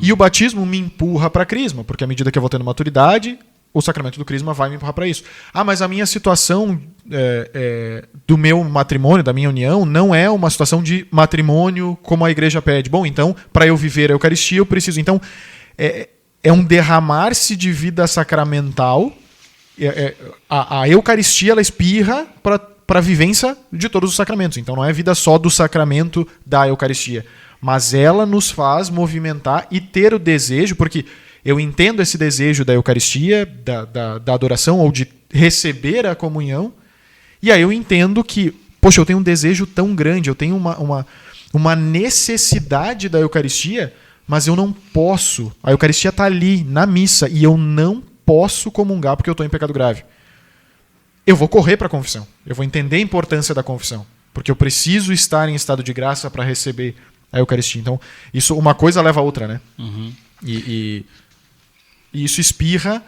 E o batismo me empurra para a crisma, porque à medida que eu vou tendo maturidade, o sacramento do crisma vai me empurrar para isso. Mas a minha situação do meu matrimônio, da minha união, não é uma situação de matrimônio como a igreja pede. Bom, então, para eu viver a Eucaristia, eu preciso. Então, é um derramar-se de vida sacramental. A Eucaristia, ela espirra para a vivência de todos os sacramentos. Então, não é vida só do sacramento da Eucaristia. Mas ela nos faz movimentar e ter o desejo, porque eu entendo esse desejo da Eucaristia, da adoração, ou de receber a comunhão, e aí eu entendo que, poxa, eu tenho um desejo tão grande, eu tenho uma necessidade da Eucaristia, mas eu não posso. A Eucaristia está ali, na missa, e eu não posso comungar porque eu estou em pecado grave. Eu vou correr para a confissão, eu vou entender a importância da confissão, porque eu preciso estar em estado de graça para receber a Eucaristia. Então, isso, uma coisa leva a outra, né? Uhum. E isso espirra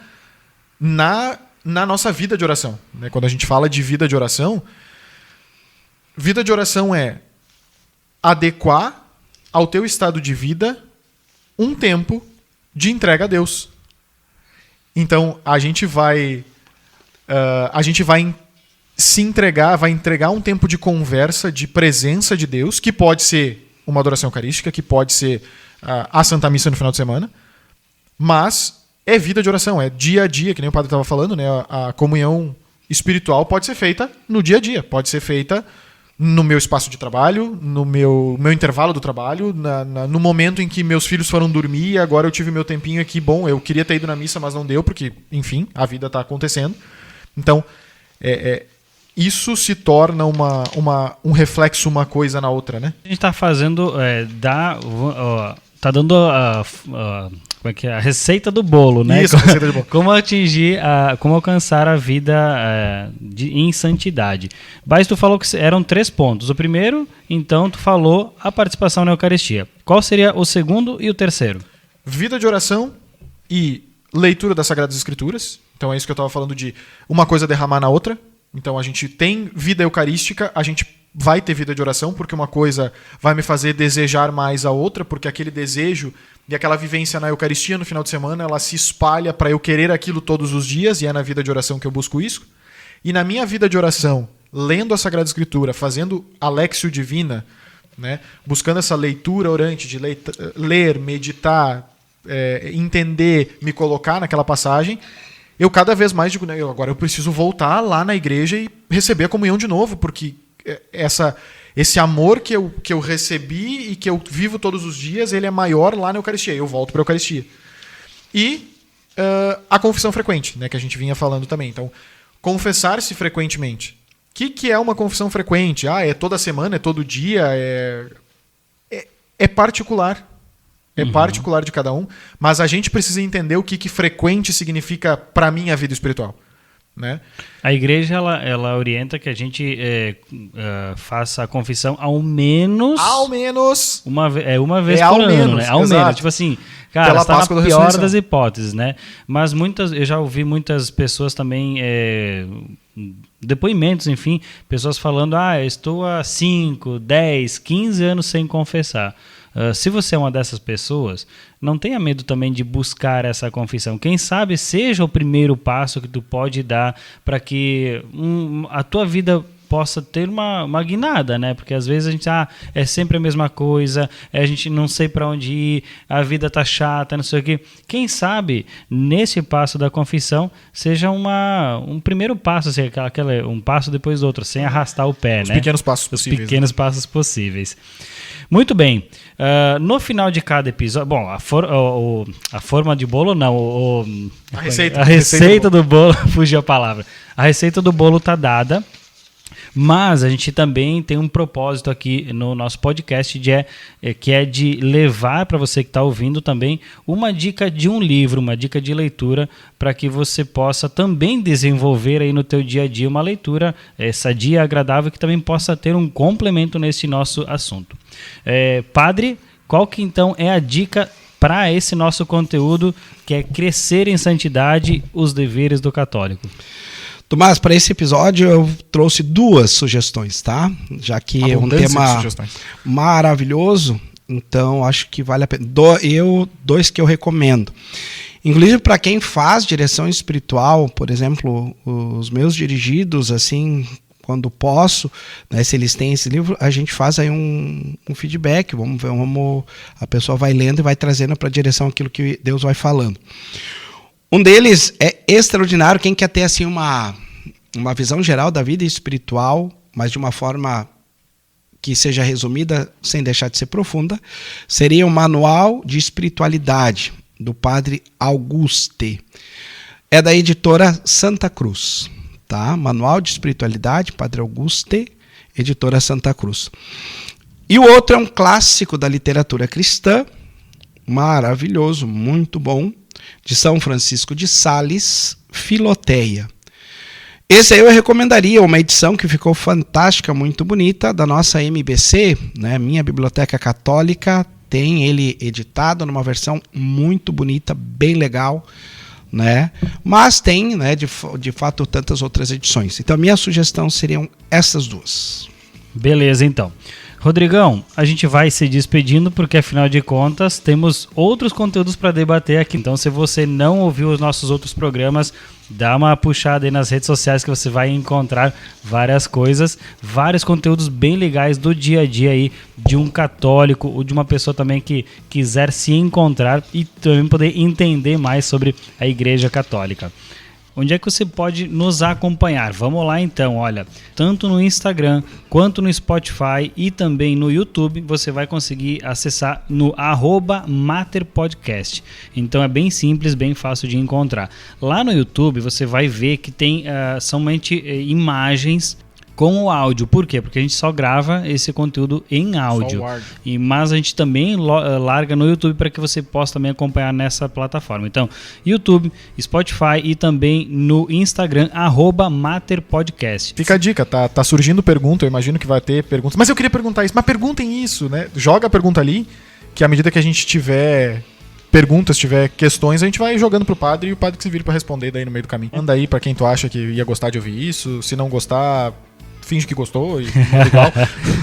na na nossa vida de oração. Né? Quando a gente fala de vida de oração é adequar ao teu estado de vida um tempo de entrega a Deus. Então, a gente vai se entregar, vai entregar um tempo de conversa, de presença de Deus, que pode ser uma adoração eucarística, que pode ser a Santa Missa no final de semana, mas é vida de oração, é dia a dia, que nem o padre estava falando, né? A comunhão espiritual pode ser feita no dia a dia, pode ser feita no meu espaço de trabalho, no meu intervalo do trabalho, no momento em que meus filhos foram dormir e agora eu tive meu tempinho aqui. Bom, eu queria ter ido na missa, mas não deu, porque, enfim, a vida está acontecendo. Então, isso se torna um reflexo, uma coisa na outra, né? A gente está fazendo, tá dando como é que é? A receita do bolo, né? Isso, a receita do bolo. Como alcançar a vida em santidade. Mas tu falou que eram 3 pontos. O primeiro, então, tu falou a participação na Eucaristia. Qual seria o segundo e o terceiro? Vida de oração e leitura das Sagradas Escrituras. Então é isso que eu estava falando de uma coisa derramar na outra. Então a gente tem vida eucarística, a gente vai ter vida de oração, porque uma coisa vai me fazer desejar mais a outra, porque aquele desejo e aquela vivência na Eucaristia no final de semana, ela se espalha para eu querer aquilo todos os dias, e é na vida de oração que eu busco isso. E na minha vida de oração, lendo a Sagrada Escritura, fazendo a Lectio Divina, né, buscando essa leitura orante, de ler, meditar, entender, me colocar naquela passagem, eu cada vez mais digo, agora eu preciso voltar lá na igreja e receber a comunhão de novo, porque esse amor que eu recebi e que eu vivo todos os dias, ele é maior lá na Eucaristia. Eu volto para a Eucaristia. E a confissão frequente, né, que a gente vinha falando também. Então, confessar-se frequentemente. O que é uma confissão frequente? É toda semana, é todo dia, é particular. É particular de cada um, mas a gente precisa entender o que frequente significa para mim a vida espiritual. Né? A igreja ela orienta que a gente faça a confissão ao menos uma vez por ano, né? Ao menos, tipo assim, cara, está na pior das hipóteses, né? Mas eu já ouvi muitas pessoas também depoimentos, enfim, pessoas falando, eu estou há 5, 10, 15 anos sem confessar. Se você é uma dessas pessoas, não tenha medo também de buscar essa confissão. Quem sabe seja o primeiro passo que tu pode dar para que a tua vida possa ter uma guinada, né? Porque às vezes a gente é sempre a mesma coisa, a gente não sei para onde ir, a vida tá chata, não sei o quê. Quem sabe nesse passo da confissão seja um primeiro passo, assim, um passo depois do outro, sem arrastar o pé, né? Pequenos passos possíveis. Os pequenos passos possíveis. Muito bem. No final de cada episódio... Bom, a forma de bolo não. A receita do bolo... Fugiu a palavra. A receita do bolo está dada, mas a gente também tem um propósito aqui no nosso podcast que é de levar para você que está ouvindo também uma dica de um livro, uma dica de leitura, para que você possa também desenvolver aí no teu dia a dia uma leitura sadia, agradável, que também possa ter um complemento nesse nosso assunto. Padre, qual que então é a dica para esse nosso conteúdo, que é crescer em santidade, os deveres do católico? Tomás, para esse episódio eu trouxe 2 sugestões, tá? Já que é um tema maravilhoso, então acho que vale a pena. 2 que eu recomendo. Inclusive para quem faz direção espiritual, por exemplo, os meus dirigidos, assim, quando posso, né, se eles têm esse livro, a gente faz aí um feedback, vamos ver, a pessoa vai lendo e vai trazendo para a direção aquilo que Deus vai falando. Um deles é extraordinário, quem quer ter assim uma visão geral da vida espiritual, mas de uma forma que seja resumida, sem deixar de ser profunda, seria o Manual de Espiritualidade, do Padre Auguste. É da editora Santa Cruz. Tá? Manual de Espiritualidade, Padre Auguste, editora Santa Cruz. E o outro é um clássico da literatura cristã, maravilhoso, muito bom, de São Francisco de Sales, Filoteia. Esse aí eu recomendaria, uma edição que ficou fantástica, muito bonita, da nossa MBC, né? Minha Biblioteca Católica, tem ele editado numa versão muito bonita, bem legal, né? Mas tem, né, de fato, tantas outras edições. Então, a minha sugestão seriam essas duas. Beleza, então. Rodrigão, a gente vai se despedindo porque, afinal de contas, temos outros conteúdos para debater aqui. Então, se você não ouviu os nossos outros programas, dá uma puxada aí nas redes sociais que você vai encontrar várias coisas, vários conteúdos bem legais do dia a dia aí de um católico ou de uma pessoa também que quiser se encontrar e também poder entender mais sobre a Igreja Católica. Onde é que você pode nos acompanhar? Vamos lá então, olha, tanto no Instagram quanto no Spotify e também no YouTube, você vai conseguir acessar no @materpodcast. Então é bem simples, bem fácil de encontrar. Lá no YouTube você vai ver que tem somente imagens com o áudio. Por quê? Porque a gente só grava esse conteúdo em áudio. Mas a gente também larga no YouTube para que você possa também acompanhar nessa plataforma. Então, YouTube, Spotify e também no Instagram, @materpodcast. Fica a dica, tá surgindo pergunta, eu imagino que vai ter perguntas. Mas eu queria perguntar isso, mas perguntem isso, né? Joga a pergunta ali, que à medida que a gente tiver perguntas, tiver questões, a gente vai jogando pro padre e o padre que se vire para responder daí no meio do caminho. Manda aí para quem tu acha que ia gostar de ouvir isso, se não gostar, finge que gostou e é igual.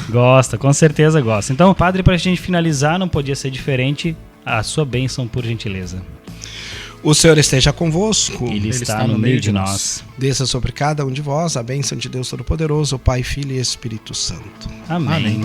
Gosta, com certeza gosta. Então, padre, pra gente finalizar, não podia ser diferente, a sua bênção, por gentileza. O Senhor esteja convosco. Ele está no meio de nós. Desça sobre cada um de vós a bênção de Deus Todo-Poderoso, Pai, Filho e Espírito Santo. Amém. Amém.